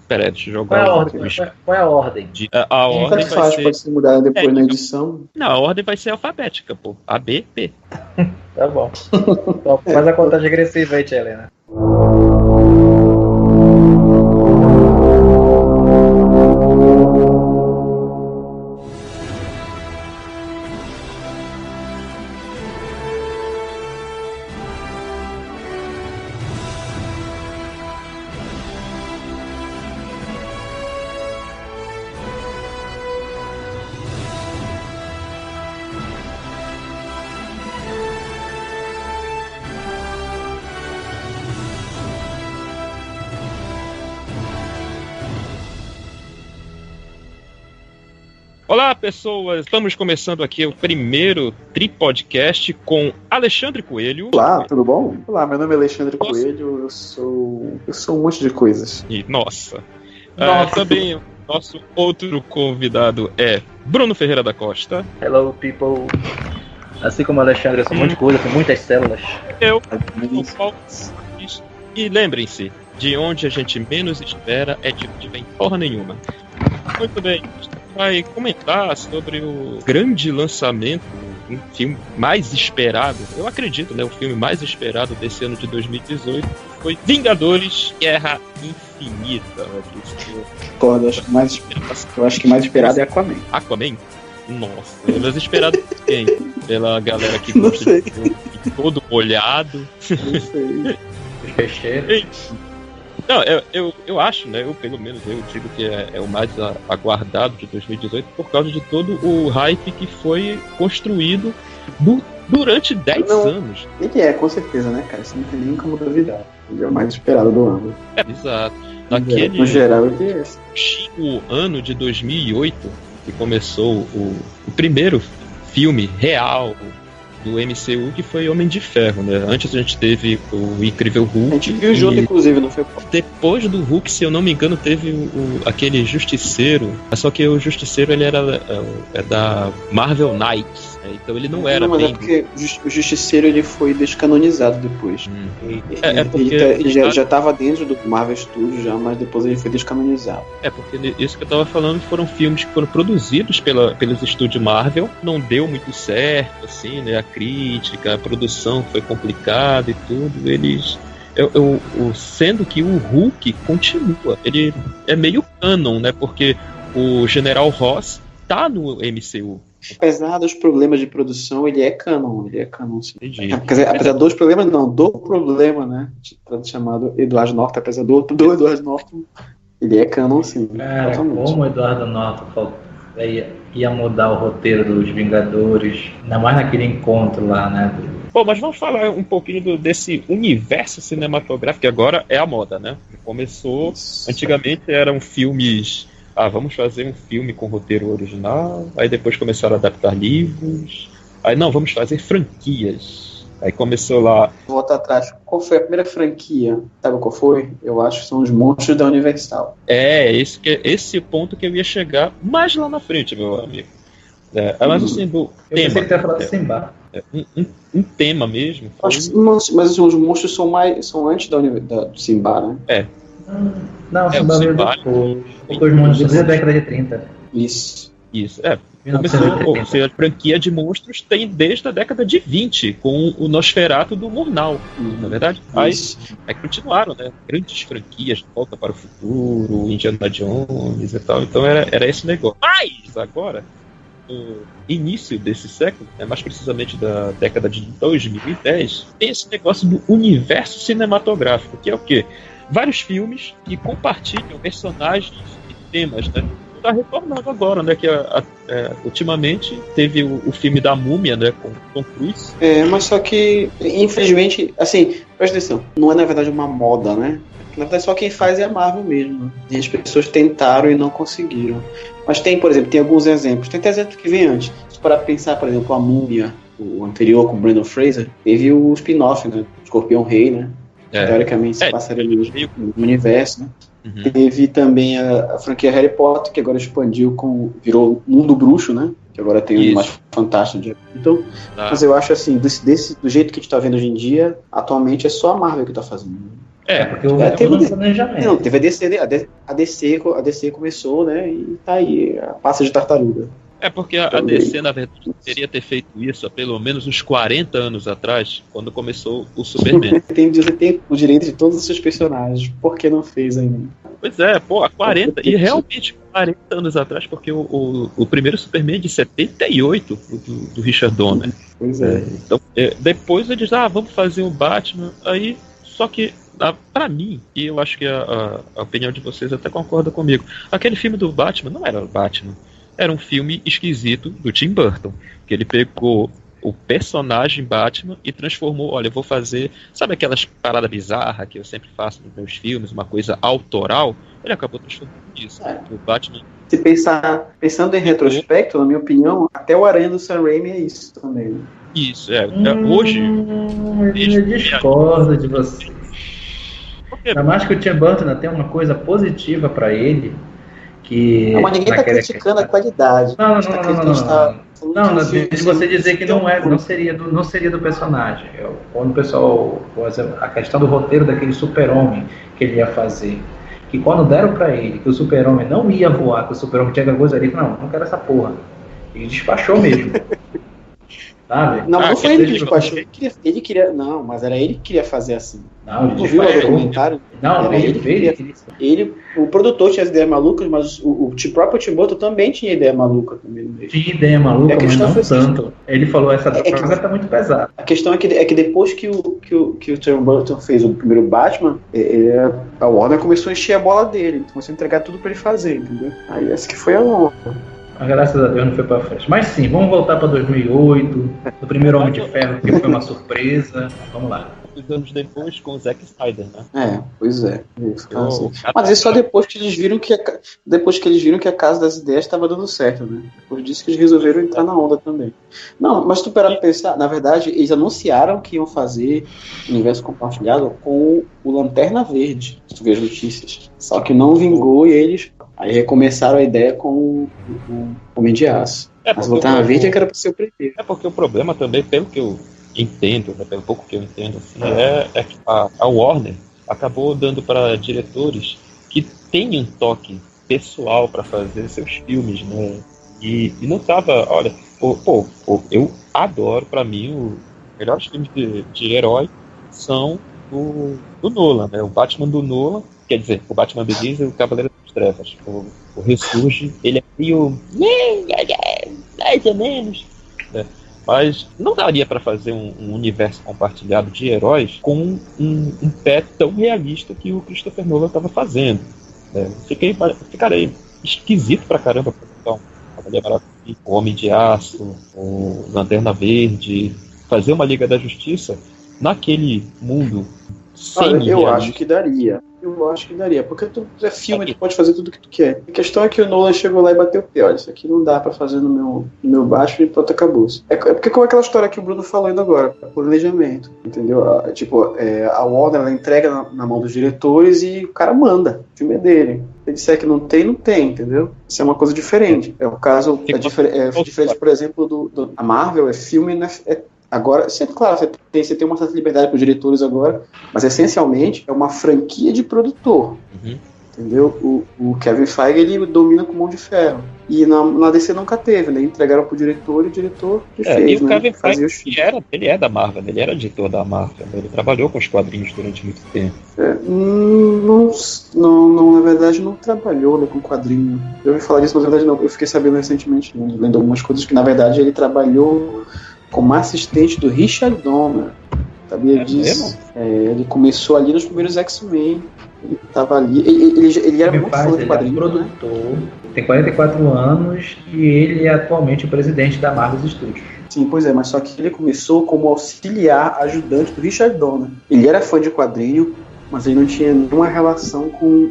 Pera aí, deixa eu Qual é jogar a o... ordem? Qual é a ordem? A ordem Tanto vai faz, ser... pode ser mudada depois na edição. Não, a ordem vai ser alfabética, pô. A, B, P. Tá bom. Então, faz a contagem regressiva aí, tia Helena. Olá, pessoas! Estamos começando aqui o primeiro Tripodcast com Alexandre Coelho. Olá, tudo bom? Olá, meu nome é Alexandre Coelho, eu sou um monte de coisas. E, nossa. Também o nosso outro convidado é Bruno Ferreira da Costa. Hello, people. Assim como o Alexandre, eu sou um monte de coisa, tem muitas células. Eu sou Paulo. E lembrem-se, de onde a gente menos espera é de onde vem porra nenhuma. Muito bem, a gente vai comentar sobre o grande lançamento, um filme mais esperado, eu acredito, né? O filme mais esperado desse ano de 2018 foi Vingadores Guerra Infinita. Concordo, eu acho que mais esperado é Aquaman. Aquaman? Nossa, mais esperado por quem? Pela galera que gosta de filme todo molhado. Não sei. Não, eu acho, né? Pelo menos eu digo que é o mais aguardado de 2018 por causa de todo o hype que foi construído durante 10 anos. Ele é, com certeza, né, cara? Isso não tem nem como duvidar. Ele é o mais esperado do ano. Exato. No geral, ele é esse. O ano de 2008, que começou o primeiro filme real do MCU, que foi Homem de Ferro, né? Antes a gente teve o Incrível Hulk. A gente viu junto, inclusive, não foi? Depois do Hulk, se eu não me engano, teve aquele Justiceiro. Só que o Justiceiro, ele era da Marvel Knights, né? Então ele não era mas bem... é porque o Justiceiro, ele foi descanonizado depois. Porque ele já estava dentro do Marvel Studios, mas depois ele foi descanonizado. É, porque isso que eu tava falando foram filmes que foram produzidos pelos estúdios Marvel. Não deu muito certo, assim, né? A crítica, a produção foi complicada e tudo. Sendo que o Hulk continua. Ele é meio canon, né? Porque o General Ross tá no MCU. Apesar dos problemas de produção, ele é canon sim. Entendi. Apesar dos problemas, não, do problema, né? Chamado Edward Norton, apesar do Edward Norton, ele é canon sim. Cara, como o Edward Norton ia mudar o roteiro dos Vingadores, ainda mais naquele encontro lá, né? Bom, mas vamos falar um pouquinho desse universo cinematográfico, que agora é a moda, né? Começou, antigamente eram filmes... vamos fazer um filme com roteiro original, aí depois começaram a adaptar livros, aí não, vamos fazer franquias. Aí começou lá... Volta atrás, qual foi a primeira franquia? Sabe qual foi? Eu acho que são os Monstros da Universal. Esse ponto que eu ia chegar mais lá na frente, meu amigo. Mas assim, do eu tema... pensei que ia falar de Simba. Um tema mesmo. Mas assim, os monstros são antes do Simba, né? Não, Simba veio depois. Os monstros desde a década de 30. Isso. Começou, a franquia de monstros tem desde a década de 20, com o Nosferatu do Murnau, na verdade. Aí continuaram, né? Grandes franquias, Volta para o Futuro, Indiana Jones e tal. Então era esse negócio. Mas agora, no início desse século, mais precisamente da década de 2010, tem esse negócio do universo cinematográfico, que é o quê? Vários filmes que compartilham personagens e temas, né? Tá retornando agora, né? Que ultimamente teve o filme da Múmia, né? Com Tom Cruise. Mas só que, infelizmente, assim, presta atenção, não é na verdade uma moda, né? Na verdade, só quem faz é a Marvel mesmo, né? E as pessoas tentaram e não conseguiram. Mas tem, por exemplo, tem alguns exemplos. Tem até exemplos que vem antes. Se parar pra pensar, por exemplo, a Múmia, o anterior com o Brandon Fraser, teve o spin-off, né? Escorpião Rei, né? Teoricamente se passaria no universo, né? Uhum. Teve também a franquia Harry Potter, que agora expandiu, virou Mundo Bruxo, né? Que agora tem o mais fantástico de... Então, mas eu acho assim, do jeito que a gente tá vendo hoje em dia, atualmente é só a Marvel que tá fazendo. Porque houve todo um planejamento. Não, teve a DC começou, né? E tá aí, a passa de tartaruga. Porque a DC, na verdade, deveria ter feito isso há pelo menos uns 40 anos atrás, quando começou o Superman. Você tem o direito de todos os seus personagens. Por que não fez ainda? Pois é, há 40, e realmente 40 anos atrás, porque o primeiro Superman é de 78, do Richard Donner. Pois é. Então, depois eles, vamos fazer o Batman, aí, só que, pra mim, e eu acho que a opinião de vocês até concorda comigo, aquele filme do Batman não era o Batman, era um filme esquisito do Tim Burton, que ele pegou o personagem Batman e transformou, olha, eu vou fazer, sabe aquelas paradas bizarras que eu sempre faço nos meus filmes, uma coisa autoral, ele acabou transformando isso. O Batman... Se pensando em retrospecto, na minha opinião, até o Aranha do Sam Raimi é isso também. Né? Isso, hoje... Eu discordo de você. Ainda mais que o Tim Burton tem uma coisa positiva pra ele, que... Não, mas ninguém tá criticando a qualidade. Não, de você dizer que não seria do personagem. Quando o pessoal, por exemplo, a questão do roteiro daquele super-homem que ele ia fazer, que quando deram pra ele que o super-homem não ia voar, que o super-homem tinha coisa ali, não quero essa porra. Ele despachou mesmo. Sabe? Não foi ele que despachou. Ele queria. Não, mas era ele que queria fazer assim. Não, ele viu o documentário? Não, o produtor tinha as ideias malucas, mas o próprio Tim Burton também tinha ideia maluca também. Tinha ideia maluca, mas não tanto. Ele falou, essa droga tá muito pesada. A questão é que depois que o Tim Burton fez o primeiro Batman, a Warner começou a encher a bola dele, começou a entregar tudo pra ele fazer, entendeu? Aí essa que foi a honra. Mas graças a Deus não foi pra frente. Mas sim, vamos voltar pra 2008, do primeiro Homem de Ferro, que foi uma surpresa. Vamos lá. Anos depois com o Zack Snyder, né? Pois é. Mas isso só depois que eles viram que a Casa das Ideias estava dando certo, né? Depois disso que eles resolveram entrar na onda também. Não, mas tu parar pra pensar, na verdade, eles anunciaram que iam fazer universo compartilhado com o Lanterna Verde, se tu vê as notícias. Só que não vingou e eles aí recomeçaram a ideia com o Homem de Aço. Mas o Lanterna Verde é que era pra ser o primeiro. Porque o problema também, pelo que eu entendo, né, pelo pouco que eu entendo, assim, é que a Warner acabou dando para diretores que têm um toque pessoal para fazer seus filmes, né? E não tava, olha, eu adoro, para mim, os melhores filmes de herói são do Nolan, né? O Batman do Nolan, quer dizer, o Batman Begins e o Cavaleiro das Trevas. O Ressurge, ele é meio mais ou menos, né? Mas não daria para fazer um universo compartilhado de heróis com um pé tão realista que o Christopher Nolan estava fazendo. Ficarei esquisito pra caramba para o Homem de Aço, o Lanterna Verde, fazer uma Liga da Justiça naquele mundo sem eu acho que daria. Porque tu é filme, tu pode fazer tudo o que tu quer. A questão é que o Nolan chegou lá e bateu o pé. Olha, isso aqui não dá pra fazer no meu baixo e pronto, acabou. É porque como aquela história que o Bruno falou ainda agora, planejamento, entendeu? A Warner, ela entrega na mão dos diretores e o cara manda. O filme é dele. Se ele disser que não tem, entendeu? Isso é uma coisa diferente. É o caso, diferente, por exemplo, a Marvel, é filme, né? Agora, claro, você tem uma certa liberdade para os diretores agora, mas essencialmente é uma franquia de produtor. Entendeu? O Kevin Feige, ele domina com mão de ferro. E na DC nunca teve, né? Entregaram pro diretor e o diretor fez, e o Kevin Feige, ele é da Marvel, ele era editor da Marvel, ele trabalhou com os quadrinhos durante muito tempo. Não, na verdade não trabalhou, né, com quadrinho. Eu ouvi falar disso, mas na verdade não. Eu fiquei sabendo recentemente, lendo algumas coisas, que na verdade ele trabalhou como assistente do Richard Donner. Sabia disso? Ele começou ali nos primeiros X-Men. Ele tava ali. Ele era muito fã de quadrinhos. Ele é produtor, tem 44 anos e ele é atualmente o presidente da Marvel Studios. Sim, pois é, mas só que ele começou como auxiliar ajudante do Richard Donner. Ele era fã de quadrinho, mas ele não tinha nenhuma relação com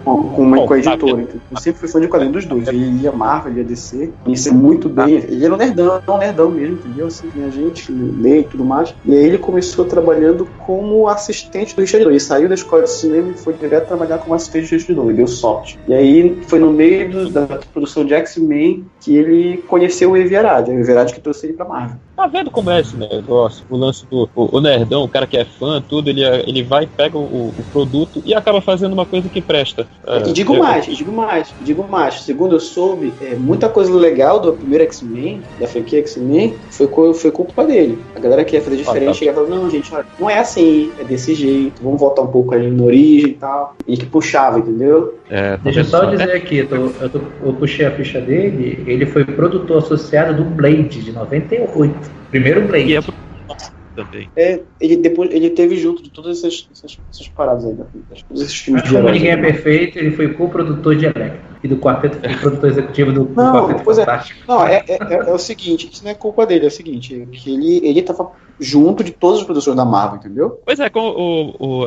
a editora. Eu sempre fui fã de quadrinhos dos dois. Ele ia Marvel, ele ia DC, conhecia muito bem. Ele era um nerdão mesmo, entendeu? Assim, a gente lê e tudo mais. E aí ele começou trabalhando como assistente do Richard Donner. Ele saiu da escola de cinema e foi direto trabalhar como assistente do Richard Donner. Deu sorte. E aí foi no meio da produção de X-Men que ele conheceu o Evi Arad. O Evi Arad que trouxe ele pra Marvel. tá vendo como é esse negócio? O lance do o nerdão, o cara que é fã, tudo, ele vai, pega o produto e acaba fazendo uma coisa que presta. E digo mais. Segundo eu soube, muita coisa legal do primeiro X-Men, da franquia X-Men, foi culpa dele. A galera que ia fazer diferente chegava e falava, não, gente, não é assim, é desse jeito, vamos voltar um pouco ali na origem e tal. E que puxava, entendeu? Deixa eu só dizer aqui, eu puxei a ficha dele, ele foi produtor associado do Blade, de 98. Primeiro Blade. E também. Ele teve junto de todas essas paradas aí, todos esses filmes de Como ninguém é perfeito, ele foi co-produtor de Electra. E do quarteto, foi produtor executivo do Quarteto Fantástico. É o seguinte, isso não é culpa dele, é o seguinte, que ele tava junto de todas as produções da Marvel, entendeu? Pois é,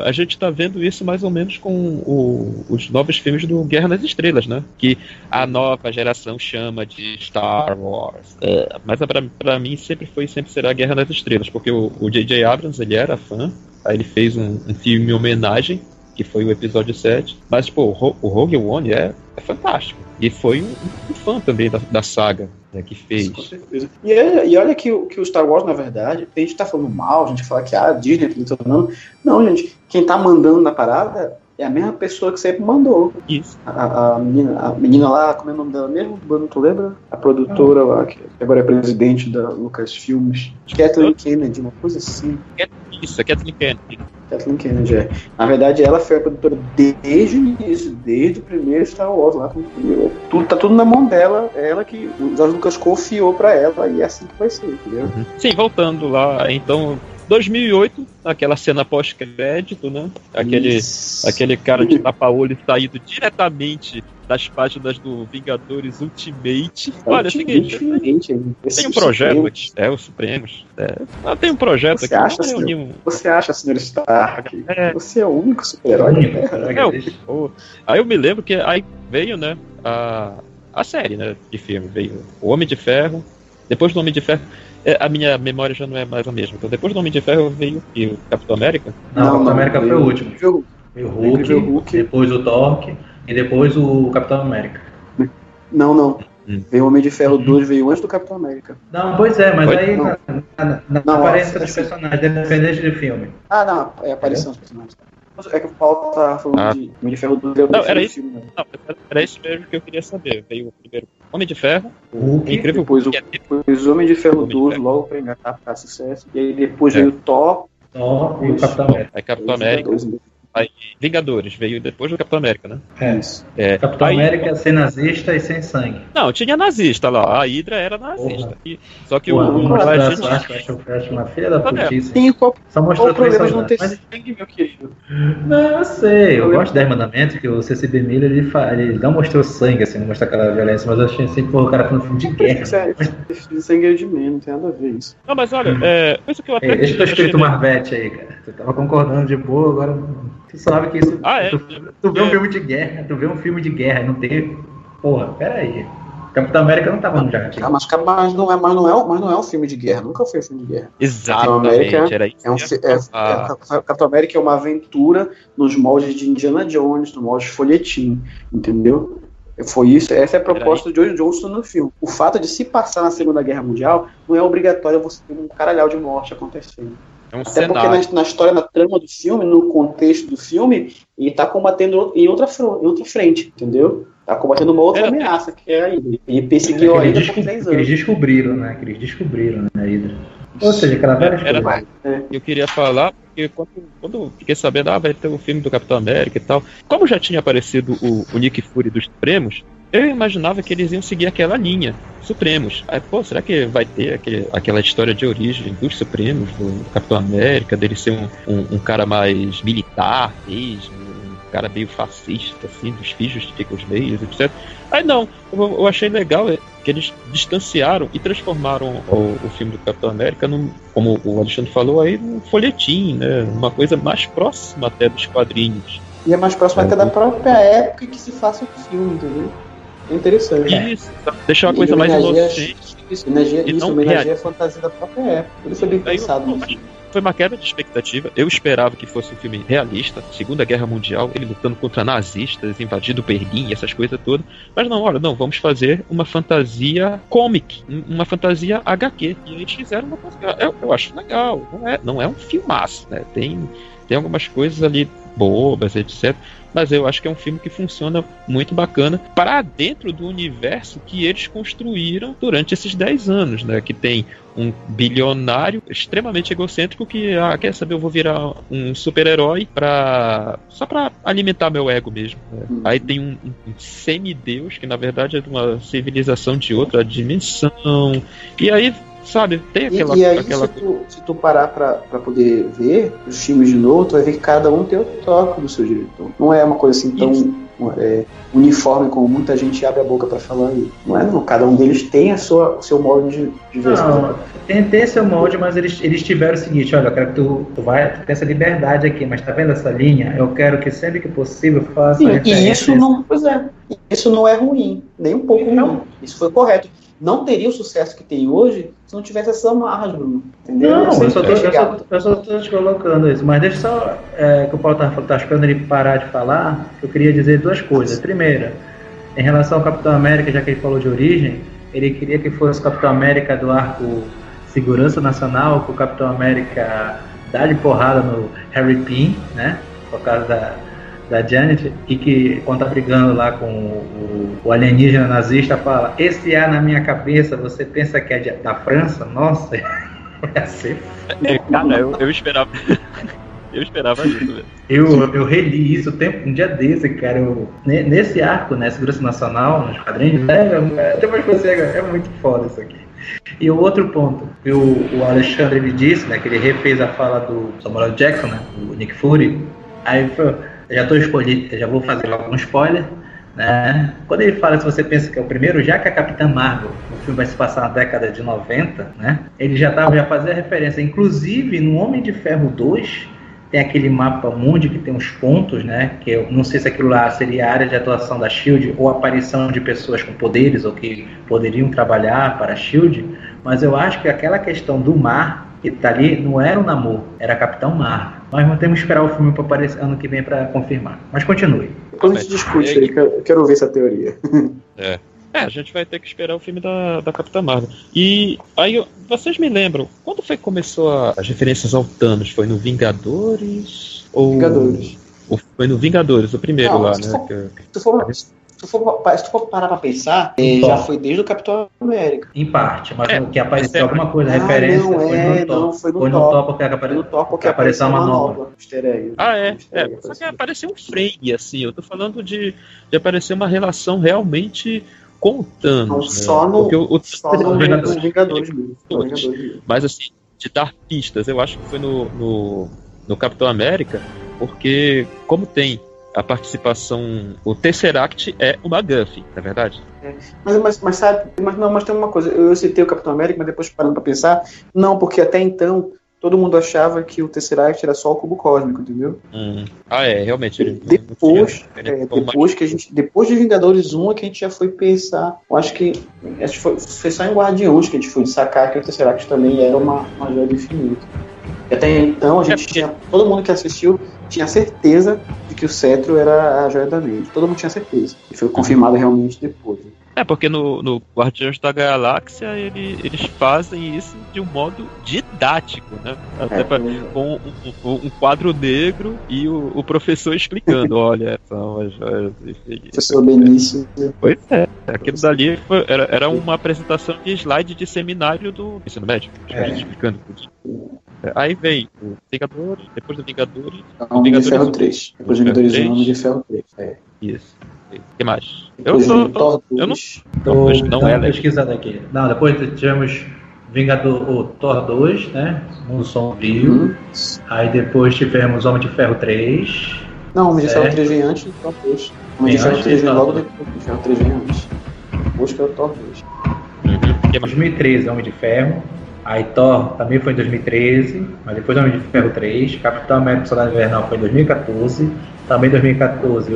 a gente tá vendo isso mais ou menos com os novos filmes do Guerra nas Estrelas, né? Que a nova geração chama de Star Wars. Mas pra mim sempre será Guerra nas Estrelas, porque o J.J. Abrams, ele era fã, aí ele fez um filme em homenagem, que foi o episódio 7, mas o Rogue One é fantástico, e foi um fã também da saga, né, que fez. Com certeza. E olha que o Star Wars, na verdade, a gente tá falando mal, a gente fala que a Disney tá falando, não, gente, quem tá mandando na parada é a mesma pessoa que sempre mandou. Isso. A menina lá, como é o nome dela mesmo? Tu lembra? A produtora lá, que agora é presidente da Lucasfilmes. Kathleen Kennedy, uma coisa assim. Isso, é Kathleen Kennedy. Kathleen Kennedy, é. Na verdade, ela foi a produtora desde o início, desde o primeiro Star Wars lá. Tá tudo na mão dela, ela que o George Lucas confiou pra ela, e é assim que vai ser, entendeu? Sim, voltando lá, então... 2008, aquela cena pós-crédito, né? Aquele cara de tapa-olho saído diretamente das páginas do Vingadores Ultimate. Olha, é o seguinte, tem um projeto aqui, os Supremos. Tem um projeto você aqui. Você acha, senhor Stark? Você é o único super-herói, né? Aí eu me lembro que aí veio, né, a série, né, de filme. Veio o Homem de Ferro. Depois do Homem de Ferro, a minha memória já não é mais a mesma. Então, depois do Homem de Ferro veio o Capitão América? Não, o Capitão América foi o último. Veio o Hulk, depois o Thor e depois o Capitão América. Não. Veio o Homem de Ferro 2, veio antes do Capitão América. Não, pois é, mas aí na aparência dos personagens, dependente do filme. Não, é a aparição dos personagens. É que o Paulo tá falando de Homem de Ferro 2. Não, era isso. Filme, né? Não, era isso mesmo que eu queria saber. Veio o primeiro Homem de Ferro, incrível. Depois o Homem de Ferro 2, logo pra engatar, pra sucesso. E aí depois veio o Thor e o Capitão América. Aí Capitão América. Aí Vingadores, veio depois do Capitão América, né? Capitão América sem nazista e sem sangue. Não, tinha nazista lá, a Hydra era nazista. Só que eu acho uma filha da putice. Só mostrou o problema de não ter sangue, meu querido. Não, eu sei, eu gosto de 10 Mandamentos, que o C.C.B. Miller, ele não mostrou sangue, assim, não mostrou aquela violência, mas eu achei assim, o cara foi um filme de guerra. Sangue é de menos, não tem nada a ver isso. Não, mas olha, isso que eu até... Deixa o teu espírito Marvete aí, cara. Tu tava concordando de boa, agora... Tu sabe que isso... Tu vê um filme de guerra, não tem... Porra, peraí. Capitão América não tava no jardim. Mas não é um filme de guerra, nunca foi um filme de guerra. Exatamente, era isso. Capitão América é uma aventura nos moldes de Indiana Jones, nos moldes de folhetim, entendeu? Foi isso, essa é a proposta de Joe Johnston no filme. O fato de se passar na Segunda Guerra Mundial não é obrigatório você ter um caralhau de morte acontecendo. Até porque na história, na trama do filme, no contexto do filme, ele tá combatendo em outra frente, entendeu? Tá combatendo uma outra ameaça, que é a Hydra. Ele perseguiu a Hydra por 3 anos. Eles descobriram, né, a Hydra. Ou seja, aquela velha história. Eu queria falar, porque quando eu fiquei sabendo, vai ter um filme do Capitão América e tal, como já tinha aparecido o Nick Fury dos Supremos, eu imaginava que eles iam seguir aquela linha, Supremos. Aí, será que vai ter aquela história de origem dos Supremos, do Capitão América, dele ser um cara mais militar mesmo, um cara meio fascista, assim, dos filhos de os meios, etc. Aí não, eu achei legal que eles distanciaram e transformaram o filme do Capitão América, como o Alexandre falou aí, num folhetim, né? Uma coisa mais próxima até dos quadrinhos. E é mais próxima até da própria época que se faça o filme, entendeu? É interessante. Isso, deixar uma coisa mais inocente. Homenageia a fantasia da própria época. Ele foi bem pensado. foi uma quebra de expectativa. Eu esperava que fosse um filme realista, Segunda Guerra Mundial, ele lutando contra nazistas, invadindo Berlim, essas coisas todas. Mas não, olha, não, vamos fazer uma fantasia comic, uma fantasia HQ. E eles fizeram uma coisa. Eu acho legal. Não é um filmaço, né? Tem algumas coisas ali bobas, etc. Mas eu acho que é um filme que funciona muito bacana para dentro do universo que eles construíram durante esses 10 anos, né? Que tem um bilionário extremamente egocêntrico que, quer saber, eu vou virar um super-herói só para alimentar meu ego mesmo, né? Aí tem um semideus que na verdade é de uma civilização de outra dimensão. E aí, sabe, tem aquela... E aí, se tu parar pra poder ver os filmes de novo, tu vai ver que cada um tem o toque do seu diretor. Não é uma coisa assim tão uniforme como muita gente abre a boca pra falar aí. Não é, não. Cada um deles tem o seu molde de ver. Não, tem seu molde, mas eles tiveram o seguinte: olha, eu quero que tu tem essa liberdade aqui, mas tá vendo essa linha? Eu quero que sempre que possível faça referência. E isso não é ruim, nem um pouco ruim. Isso foi correto. Não teria o sucesso que tem hoje se não tivesse essas amarras, Bruno. Entendeu? Não, eu só estou te colocando isso. Mas deixa só que o Paulo tá esperando ele parar de falar. Eu queria dizer duas coisas. Primeira, em relação ao Capitão América, já que ele falou de origem, ele queria que fosse o Capitão América do arco Segurança Nacional, que o Capitão América dá de porrada no Harry Pym, né? Por causa da Janet, e que quando tá brigando lá com o alienígena nazista, fala: esse A na minha cabeça, você pensa que é da França? Nossa, ia ser... Cara, eu esperava. Eu esperava isso, velho. Eu reli isso um dia desse, cara. Nesse arco, né, Segurança Nacional, nos quadrinhos, depois que você é muito foda isso aqui. E o outro ponto, o Alexandre ele disse, né, que ele refez a fala do Samuel Jackson, né, do Nick Fury. Aí eu já estou escolhido, já vou fazer logo um spoiler, né? Quando ele fala, se você pensa que é o primeiro, já que a Capitã Marvel, o filme vai se passar na década de 90, né? Ele já fazia referência, inclusive no Homem de Ferro 2, tem aquele mapa mundi que tem uns pontos, né? Que eu não sei se aquilo lá seria a área de atuação da SHIELD ou a aparição de pessoas com poderes ou que poderiam trabalhar para a SHIELD, mas eu acho que aquela questão do mar que tá ali não era o Namor, era Capitão Marvel. Nós vamos ter que esperar o filme para aparecer ano que vem para confirmar. Mas continue. Depois a gente discute aí, eu quero ouvir essa teoria. A gente vai ter que esperar o filme da Capitã Marvel. E aí, vocês me lembram, quando foi que começou as referências ao Thanos? Foi no Vingadores? Vingadores. Ou foi no Vingadores, o primeiro lá, né? Se tu for parar pra pensar, já foi desde o Capitão América. Em parte, mas que apareceu alguma coisa, referência, foi no Thor, porque apareceu uma nova. Só que apareceu um frame, assim, eu tô falando de aparecer uma relação realmente com o Thanos. Só no Vingadores mesmo. Mas assim, de dar pistas, eu acho que foi no Capitão América, porque como tem a participação, o Tesseract é uma MacGuffin, não é verdade? Mas sabe, mas tem uma coisa, eu citei o Capitão América, mas depois parando pra pensar, não, porque até então todo mundo achava que o Tesseract era só o cubo cósmico, entendeu? Realmente. Depois de Vingadores 1 é que a gente já foi pensar, acho que foi só em Guardiões que a gente foi sacar que o Tesseract também era uma joia do infinito. Até então a gente todo mundo que assistiu tinha certeza de que o cetro era a joia da mente. Todo mundo tinha certeza. E foi confirmado realmente depois. Porque no Guardiões da Galáxia eles fazem isso de um modo didático, né? Com um quadro negro e o professor explicando, olha, são as joias. Professor Benício. Pois é, aquilo dali era uma apresentação de slide de seminário do ensino médio, explicando tudo. Aí vem o Vingadores, depois do Vingadores... Homem de Ferro 3. Depois do Vingadores 1, Homem de Ferro 3. Isso. O que mais? Não é pesquisado aqui. Não, depois tivemos o Thor 2, né? Mundo Sombrio. Aí depois tivemos Homem de Ferro 3. Não, Homem de Ferro 3 vem antes do Thor 2. Homem de Ferro 3 vem logo depois. Homem de Ferro 3 vem antes. Depois que é o Thor 2. 2013, Homem de Ferro. Aí Thor também foi em 2013, mas depois Homem de Ferro 3, Capitão América Soldado Invernal foi em 2014, também em 2014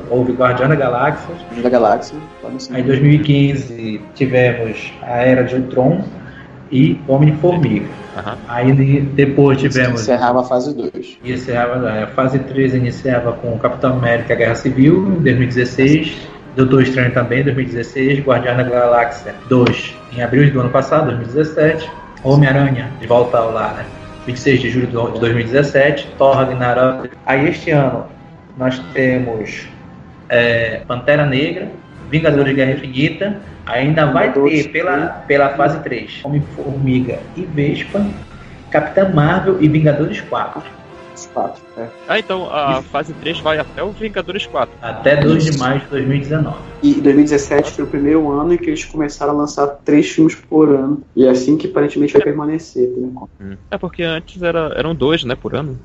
houve Guardião da Galáxia. Aí em 2015 tivemos a Era de Ultron, e Homem-Formiga. Aí depois tivemos... Encerrava a fase 2. A fase 3 iniciava com Capitão América Guerra Civil, em 2016. Doutor Estranho também, em 2016. Guardião da Galáxia 2, em abril do ano passado, 2017. Homem-Aranha, de volta ao lar, né? 26 de julho de 2017. Thor Ragnarok. Aí este ano nós temos Pantera Negra, Vingadores de Guerra Infinita. Ainda vai ter pela fase 3 Homem-Formiga e Vespa, Capitã Marvel e Vingadores 4. Então a fase 3 vai até o Vingadores 4. Até 2 de maio de 2019. E 2017 foi o primeiro ano em que eles começaram a lançar 3 filmes por ano. E é assim que aparentemente vai permanecer, por enquanto. Porque antes eram 2, né, por ano.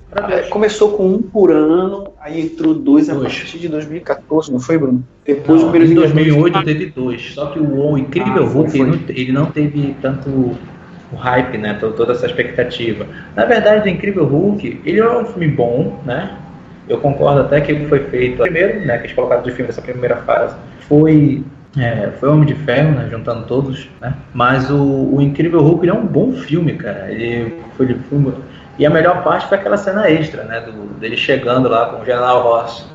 Começou com 1 por ano, aí entrou 2 a partir de 2014, não foi, Bruno? Depois não, em 2008 teve 2. Só que o Incrível Hulk ele não teve tanto o hype, né? Toda essa expectativa. Na verdade, o Incrível Hulk, ele é um filme bom, né? Eu concordo até que ele foi feito primeiro, né? Que eles colocaram de filme dessa primeira fase. Foi Homem de Ferro, né? Juntando todos, né? Mas o Incrível Hulk, ele é um bom filme, cara. Ele foi de filme. E a melhor parte foi aquela cena extra, né? Dele chegando lá com o General Ross,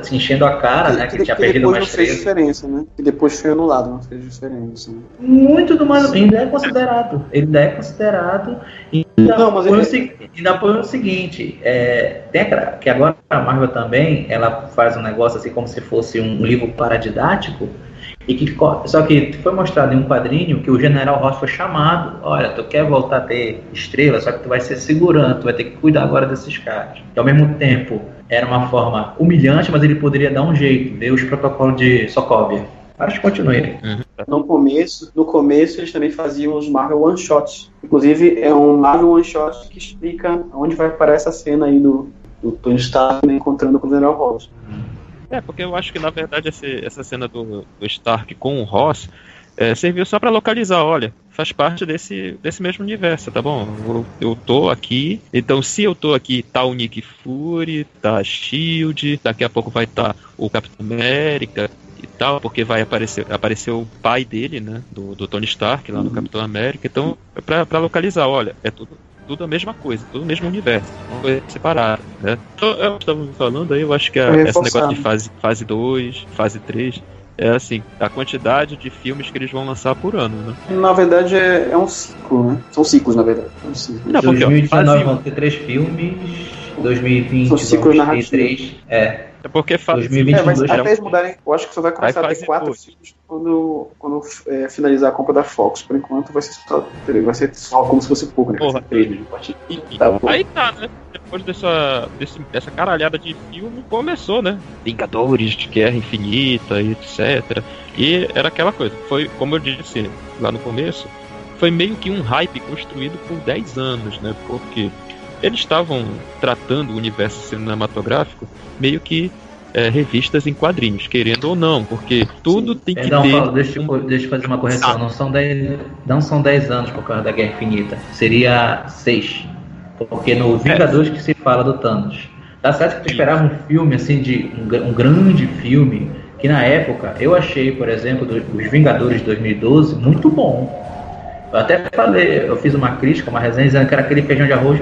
se enchendo a cara, né? Que tinha perdido uma estrela. Fez diferença, né? E depois foi anulado, não fez diferença. Né? Muito do mais. Ainda é considerado. E ainda põe o seguinte: tem que agora a Marvel também ela faz um negócio assim como se fosse um livro paradidático. Só que foi mostrado em um quadrinho que o General Ross foi chamado. Olha, tu quer voltar a ter estrela, só que tu vai ser segurando, tu vai ter que cuidar agora desses caras. E ao mesmo tempo era uma forma humilhante, mas ele poderia dar um jeito, ver os protocolos de Sokovia. Acho que continue. No começo eles também faziam os Marvel One Shots. Inclusive é um Marvel One Shot que explica onde vai parar essa cena aí do Tony Stark encontrando com o General Ross. Porque eu acho que na verdade essa cena do Stark com o Ross serviu só pra localizar, olha, faz parte desse mesmo universo, tá bom? Eu tô aqui, então se eu tô aqui, tá o Nick Fury, tá a SHIELD, daqui a pouco vai estar o Capitão América e tal, porque vai aparecer o pai dele, né, do Tony Stark lá no Capitão América, então pra localizar, olha, é tudo a mesma coisa, tudo o mesmo universo, uma coisa separada, né? Então, eu estava falando aí, eu acho que esse negócio de fase 2, fase 3, é assim, a quantidade de filmes que eles vão lançar por ano, né? Na verdade é um ciclo, né? São ciclos, na verdade. É um ciclo. Não, porque, 2019 vão ter 3 filmes, 2020 vão ter 3. É porque fase 2022 mas até eles mudarem, eu acho que só vai começar a ter 4 filmes quando finalizar a compra da Fox. Por enquanto vai ser só como se fosse pouco, né? Aí tá, né? Depois dessa caralhada de filme, começou, né? Vingadores de Guerra Infinita e etc. E era aquela coisa, foi, como eu disse lá no começo, foi meio que um hype construído por 10 anos, né? Porque eles estavam tratando o universo cinematográfico meio que revistas em quadrinhos, querendo ou não, porque tudo tem que ter... Deixa eu fazer uma correção, não são 10 anos por causa da Guerra Infinita, seria 6, porque no Vingadores que se fala do Thanos. Tá certo que tu esperava um filme, assim, de um grande filme, que na época eu achei, por exemplo, os Vingadores de 2012 muito bom. Eu até falei, eu fiz uma crítica, uma resenha, dizendo que era aquele feijão de arroz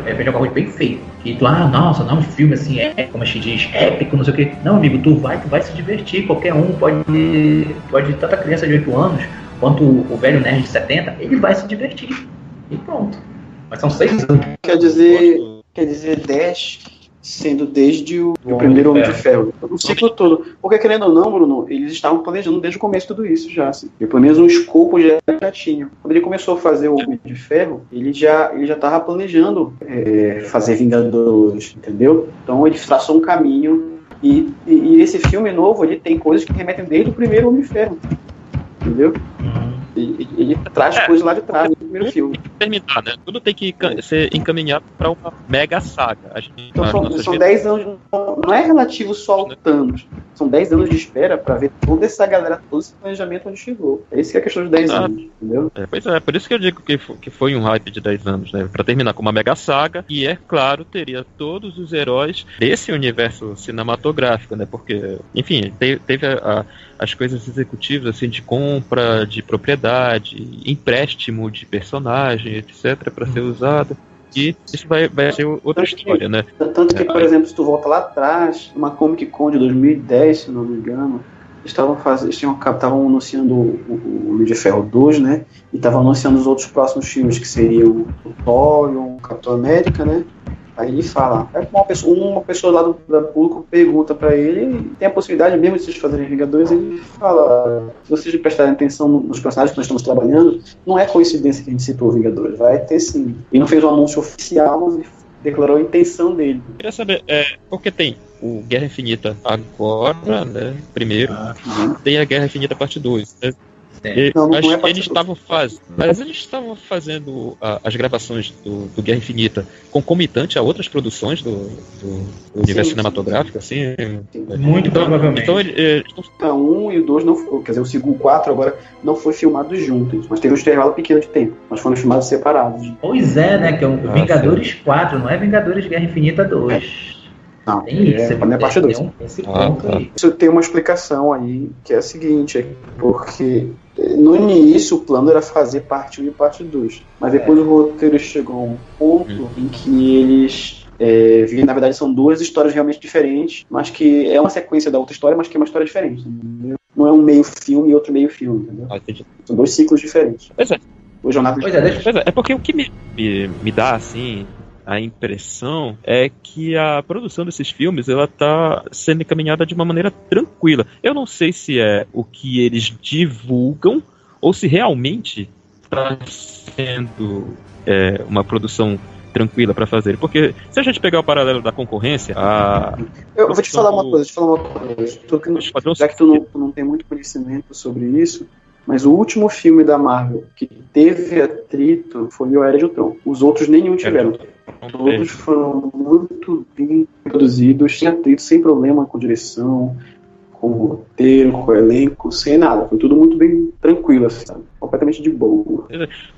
bem feito. E tu, nossa, não é um filme assim, como a gente diz, épico, não sei o quê. Não, amigo, tu vai se divertir. Qualquer um pode tanta criança de 8 anos, quanto o velho nerd de 70, ele vai se divertir. E pronto. Mas são 6 anos. Quer dizer 10... sendo desde o primeiro Homem de Ferro, o ciclo todo. Porque, querendo ou não, Bruno, eles estavam planejando desde o começo tudo isso já, assim. E pelo menos um escopo já tinha. Quando ele começou a fazer o Homem de Ferro, ele já estava planejando fazer Vingadores, entendeu? Então ele traçou um caminho e esse filme novo, ele tem coisas que remetem desde o primeiro Homem de Ferro, entendeu? Ele traz coisas lá de trás no primeiro filme. Terminar, né? Tudo tem que ser encaminhado para uma mega saga. Então são 10 anos, não é relativo só ao Thanos. São 10 anos de espera para ver toda essa galera, todo esse planejamento onde chegou. É isso que é a questão de 10 anos, entendeu? Pois é, por isso que eu digo que foi um hype de 10 anos, né? Para terminar com uma mega saga, e é claro, teria todos os heróis desse universo cinematográfico, né? Porque, enfim, teve as coisas executivas, assim, de compra de propriedade, propriedade, empréstimo de personagem, etc, para ser usado. E isso vai ser outra história, né? Tanto que, por exemplo, se tu volta lá atrás, uma Comic Con de 2010, se não me engano, eles estavam anunciando o Homem de Ferro 2, né? E estavam anunciando os outros próximos filmes, que seriam o Thor, o Capitão América, né? Aí ele fala, uma pessoa lá do público pergunta pra ele, tem a possibilidade mesmo de vocês fazerem Vingadores, ele fala, se vocês prestarem atenção nos personagens que nós estamos trabalhando, não é coincidência que a gente citou Vingadores, vai ter sim. E não fez um anúncio oficial, mas declarou a intenção dele. Eu queria saber, porque tem o Guerra Infinita agora, né, primeiro, tem a Guerra Infinita parte 2, né? Eles estavam fazendo as gravações do Guerra Infinita concomitante a outras produções do universo cinematográfico, assim. Muito provavelmente. Então, o 1 e o 2 não foi, quer dizer, o 4 agora não foi filmado juntos, mas teve um intervalo pequeno de tempo, mas foram filmados separados. Pois é, né, que é o Vingadores 4, não é Vingadores Guerra Infinita 2. Não, é parte 2. Isso tem uma explicação aí, que é a seguinte, porque no início o plano era fazer parte 1 e parte 2, mas depois o roteiro chegou a um ponto em que eles viram, na verdade são duas histórias realmente diferentes, mas que é uma sequência da outra história, mas que é uma história diferente, entendeu? Não é um meio filme e outro meio filme, entendeu? São dois ciclos diferentes. Pois é. Pois é porque o que me dá, assim, a impressão é que a produção desses filmes ela tá sendo encaminhada de uma maneira tranquila. Eu não sei se é o que eles divulgam ou se realmente está sendo uma produção tranquila para fazer. Porque se a gente pegar o paralelo da concorrência, eu vou te falar uma coisa. Já que tu não tem muito conhecimento sobre isso, mas o último filme da Marvel que teve atrito foi o Era de Ultron. Os outros nenhum tiveram. Todos foram muito bem produzidos, sem atrito, sem problema com direção, com roteiro, com elenco, sem nada. Foi tudo muito bem tranquilo, assim, sabe? Completamente de boa.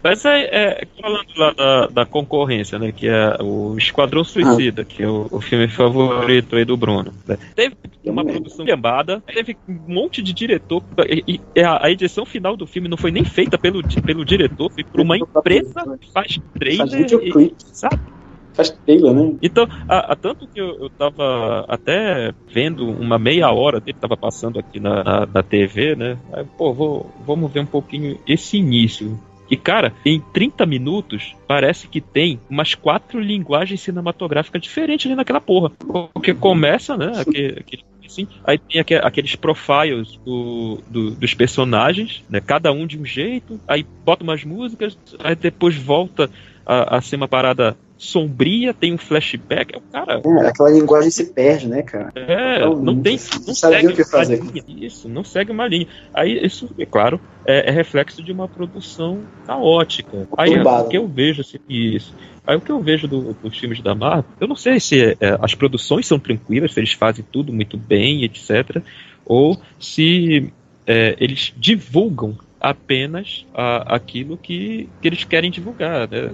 Mas falando lá da concorrência, né? Que é o Esquadrão Suicida, que é o filme favorito aí do Bruno. Né? Teve uma produção gambada, teve um monte de diretor, e a edição final do filme não foi nem feita pelo diretor, foi por uma empresa que faz trailer, sabe? Faz trailer, né? Então, tanto que eu tava até vendo uma meia hora dele, tava passando aqui na TV, né? Aí, vamos ver um pouquinho esse início. E, cara, em 30 minutos, parece que tem umas 4 linguagens cinematográficas diferentes ali naquela porra. Porque começa, né? Assim, aí tem aqueles profiles dos personagens, né? Cada um de um jeito, aí bota umas músicas, aí depois volta a ser uma parada sombria, tem um flashback, cara... aquela linguagem se perde, né, cara? Não segue o que fazer. Isso, não segue uma linha. Aí, isso, é claro, é reflexo de uma produção caótica. Aí, o que eu vejo, isso... Aí o que eu vejo dos filmes da Marvel, eu não sei se as produções são tranquilas, se eles fazem tudo muito bem, etc. Ou se eles divulgam apenas aquilo que eles querem divulgar, né?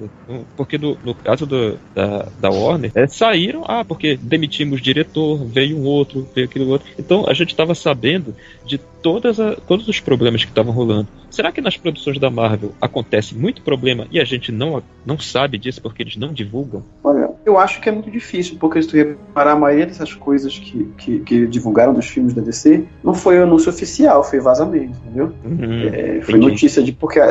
Porque no caso da Warner, saíram, porque demitimos o diretor, veio um outro, veio aquele outro. Então a gente estava sabendo de todos os problemas que estavam rolando. Será que nas produções da Marvel acontece muito problema e a gente não sabe disso porque eles não divulgam? Olha, eu acho que é muito difícil, porque se tu reparar, a maioria dessas coisas que divulgaram dos filmes da DC não foi anúncio oficial, foi vazamento, entendeu? Foi notícia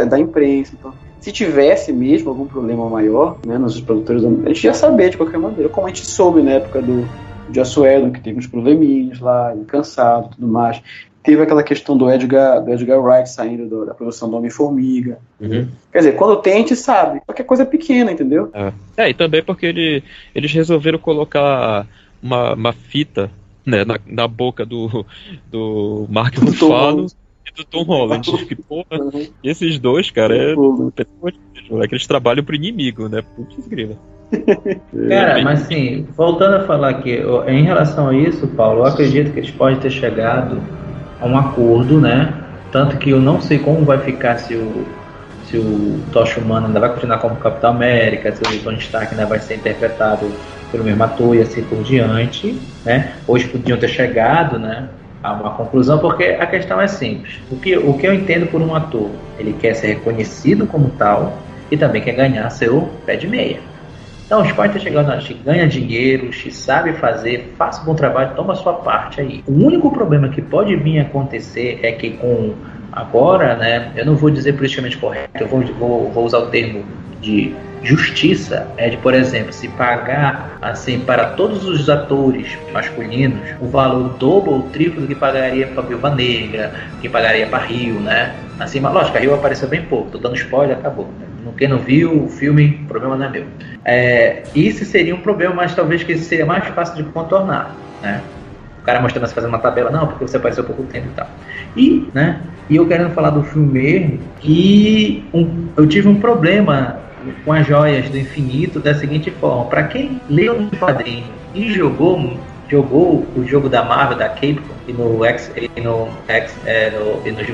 da imprensa. Então, se tivesse mesmo algum problema maior, né, nos produtores, a gente ia saber de qualquer maneira, como a gente soube na época do Joss Whedon, que teve uns probleminhas lá, cansado e tudo mais. Teve aquela questão do Edgar Wright saindo da produção do Homem-Formiga. Quer dizer, quando tem, a gente sabe. Qualquer coisa pequena, entendeu? E também porque eles resolveram colocar uma fita, né, na boca do Mark Ruffalo e do Tom Holland. Que, porra, esses dois, cara, eles trabalham pro inimigo, né? Putz, grila. Cara, mas assim, voltando a falar aqui, em relação a isso, Paulo, eu acredito que eles podem ter chegado a um acordo, né? Tanto que eu não sei como vai ficar se o Tocha Humana ainda vai continuar como Capitão América, se o Tony Stark ainda vai ser interpretado pelo mesmo ator e assim por diante, né? Hoje podiam ter chegado, né? a uma conclusão, porque a questão é simples. O que eu entendo por um ator, ele quer ser reconhecido como tal e também quer ganhar seu pé de meia. Então, os pais estão chegando, a gente ganha dinheiro, se sabe fazer, faça um bom trabalho, toma a sua parte aí. O único problema que pode vir a acontecer é que com agora, né, eu não vou dizer politicamente correto, eu vou usar o termo de justiça, de, por exemplo, se pagar assim para todos os atores masculinos o valor dobro ou triplo do que pagaria para Viúva Negra, que pagaria para Rio, né? Assim, mas lógico, a Rio apareceu bem pouco, tô dando spoiler, acabou. Quem não viu o filme, o problema não é meu. Isso seria um problema, mas talvez que seria mais fácil de contornar, né? O cara mostrando você fazendo uma tabela, não, porque você apareceu há pouco tempo e tal. E eu querendo falar do filme mesmo, e eu tive um problema com as joias do infinito da seguinte forma: para quem leu no quadrinho e jogou o jogo da Marvel, da Capcom, e nos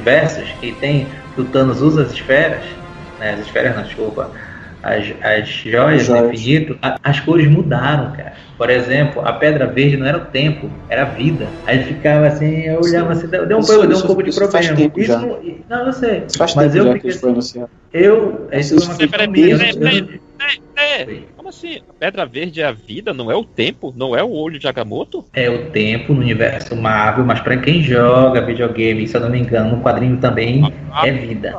versos que tem que o Thanos usa as esferas, né, as joias do infinito, as cores mudaram, cara. Por exemplo, a pedra verde não era o tempo, era a vida. Aí ficava assim, eu olhava assim, deu um pouco de problema. Faz tempo já. Não, eu sei. Faz mas tempo eu já que isso foi anunciado. Isso é uma questão minha. Como assim? A pedra verde é a vida, não é o tempo? Não é o olho de Agamotto? É o tempo no universo Marvel, mas pra quem joga videogame, se eu não me engano, no quadrinho também é vida.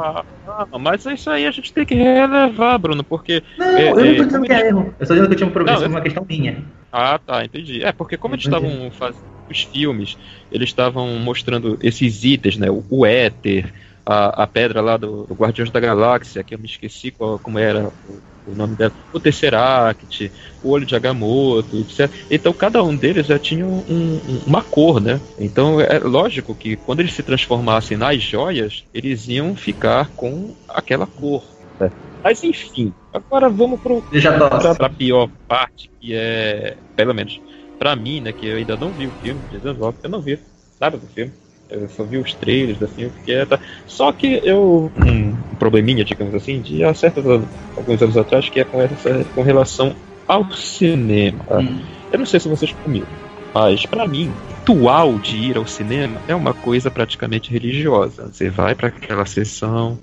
Mas isso aí a gente tem que relevar, Bruno, porque... Não, eu não tô dizendo que é erro. Eu só dizendo que eu tinha um problema, isso é uma questão minha. Ah, tá, entendi. Porque como eles estavam fazendo os filmes, eles estavam mostrando esses itens, né? O éter, a pedra lá do Guardiões da Galáxia, que eu me esqueci como era o nome dela, o Tesseract, o olho de Agamotto, etc. Então cada um deles já tinha uma cor, né? Então é lógico que quando eles se transformassem nas joias, eles iam ficar com aquela cor, né? Mas enfim, agora vamos para a pior parte, que é, pelo menos para mim, né, que eu ainda não vi o filme, dizendo logo que eu não vi nada do filme. Eu só vi os trailers, assim, só que um probleminha, digamos assim, de há alguns anos atrás, que é com relação ao cinema. Eu não sei se vocês comigo, mas pra mim, o ritual de ir ao cinema é uma coisa praticamente religiosa. Você vai para aquela sessão,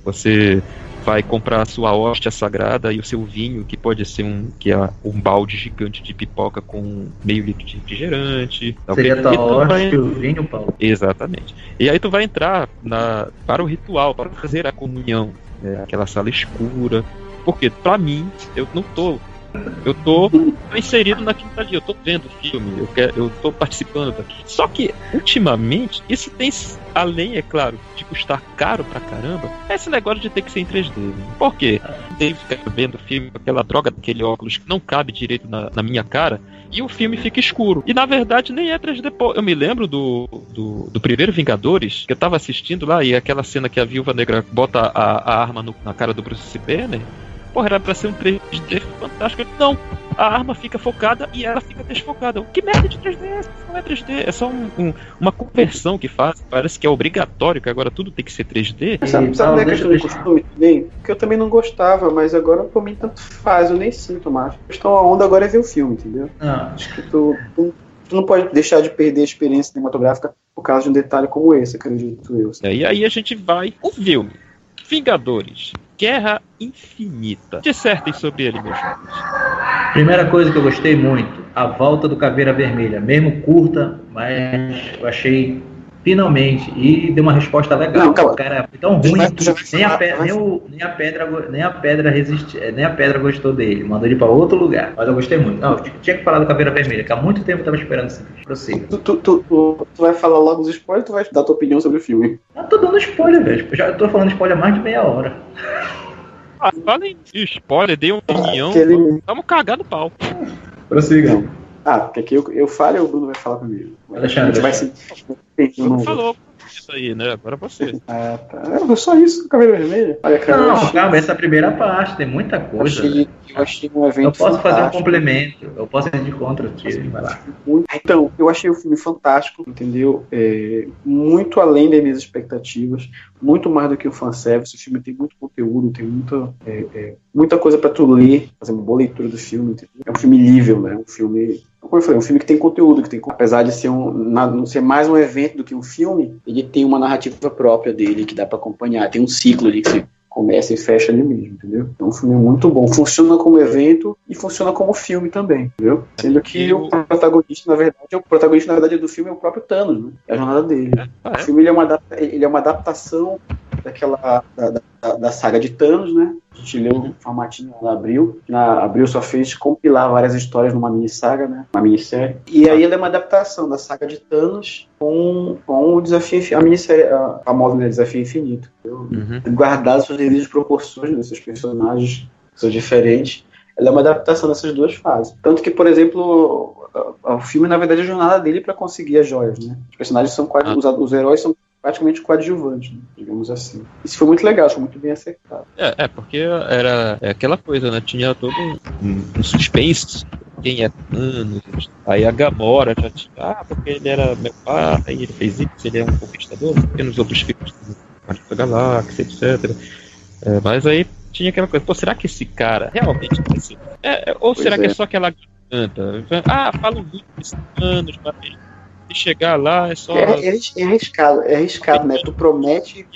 você vai comprar a sua hóstia sagrada e o seu vinho, que pode ser um balde gigante de pipoca com meio litro de refrigerante. Seria tua hóstia e o vinho, Paulo? Exatamente. E aí tu vai entrar para o ritual, para fazer a comunhão, aquela sala escura. Porque, pra mim, eu tô inserido naquilo ali, eu tô vendo o filme, eu tô participando daquilo. Só que, ultimamente, isso tem, além, é claro, de custar caro pra caramba, é esse negócio de ter que ser em 3D. Por quê? Tem que ficar vendo o filme com aquela droga daquele óculos que não cabe direito na minha cara, e o filme fica escuro. E, na verdade, nem é 3D. Eu me lembro do primeiro Vingadores, que eu tava assistindo lá, e aquela cena que a Viúva Negra bota a arma na cara do Bruce Banner. Porra, era pra ser um 3D fantástico. Não, a arma fica focada e ela fica desfocada. Que merda de 3D é essa? Não é 3D, é só uma conversão que faz. Parece que é obrigatório, que agora tudo tem que ser 3D. Sabe a questão do costume também? Que eu também não gostava, mas agora pra mim tanto faz, eu nem sinto mais. A questão a onda agora é ver o filme, entendeu? Acho que tu não pode deixar de perder a experiência cinematográfica por causa de um detalhe como esse, acredito eu. E aí a gente vai... O filme Vingadores, Guerra Infinita. Dissertem sobre ele, meus amigos. Primeira coisa que eu gostei muito, a volta do Caveira Vermelha. Mesmo curta, mas eu achei finalmente. E deu uma resposta legal. Não, calma. O cara é tão ruim, nem a pedra gostou dele. Mandou ele para outro lugar. Mas eu gostei muito. Não, eu tinha que falar do Caveira Vermelha, que há muito tempo eu tava esperando isso. Prossiga. Tu vai falar logo os spoilers ou tu vai dar tua opinião sobre o filme? Eu tô dando spoiler, velho. Já tô falando spoiler há mais de meia hora. Falem de spoiler, dei opinião. Vamos cagar no pau. Prossiga. Porque aqui eu falo e o Bruno vai falar comigo. Alexandre, vai se... Não falou isso aí, né? Agora você. Tá. Só isso, Caveira Vermelha. Olha, cara, calma, essa é a primeira parte, tem muita coisa. Eu achei um evento. Eu posso fazer um complemento, eu posso ir de contra, vai lá. Então, eu achei o filme fantástico, entendeu? Muito além das minhas expectativas, muito mais do que o fanservice. O filme tem muito conteúdo, tem muita coisa pra tu ler, fazer uma boa leitura do filme, entendeu? É um filme nível, né? Um filme como eu falei, um filme que tem conteúdo, apesar de ser não ser mais um evento do que um filme, ele tem uma narrativa própria dele que dá pra acompanhar, tem um ciclo ali que você começa e fecha ali mesmo, entendeu? Então, um filme muito bom, funciona como evento e funciona como filme também, entendeu? Sendo que o protagonista, na verdade, do filme é o próprio Thanos, né? É a jornada dele. O filme ele é uma adaptação da saga de Thanos, né? A gente leu um formatinho na Abril. Na Abril só fez compilar várias histórias numa mini-saga, né? Uma minissérie. E aí ele é uma adaptação da saga de Thanos com o Desafio Infinito, a minissérie, a famosa, né, Desafio Infinito. Guardado suas devidas proporções desses personagens que são diferentes. Ela é uma adaptação dessas duas fases. Tanto que, por exemplo, o filme, na verdade, é a jornada dele para conseguir as joias, né? Os personagens são quase... Os heróis são praticamente coadjuvantes, né? Digamos assim. Isso foi muito legal, foi muito bem acertado. Porque era aquela coisa, né? Tinha todo um suspense. Quem é Thanos? Aí a Gamora já tinha... porque ele era meu pai, ele fez isso, ele é um conquistador, porque nos outros filmes da galáxia, etc. Mas aí tinha aquela coisa, pô, será que esse cara realmente ou será que é só aquela garganta? Falam muito desses anos, mas se chegar lá é só... É arriscado, né? Tu promete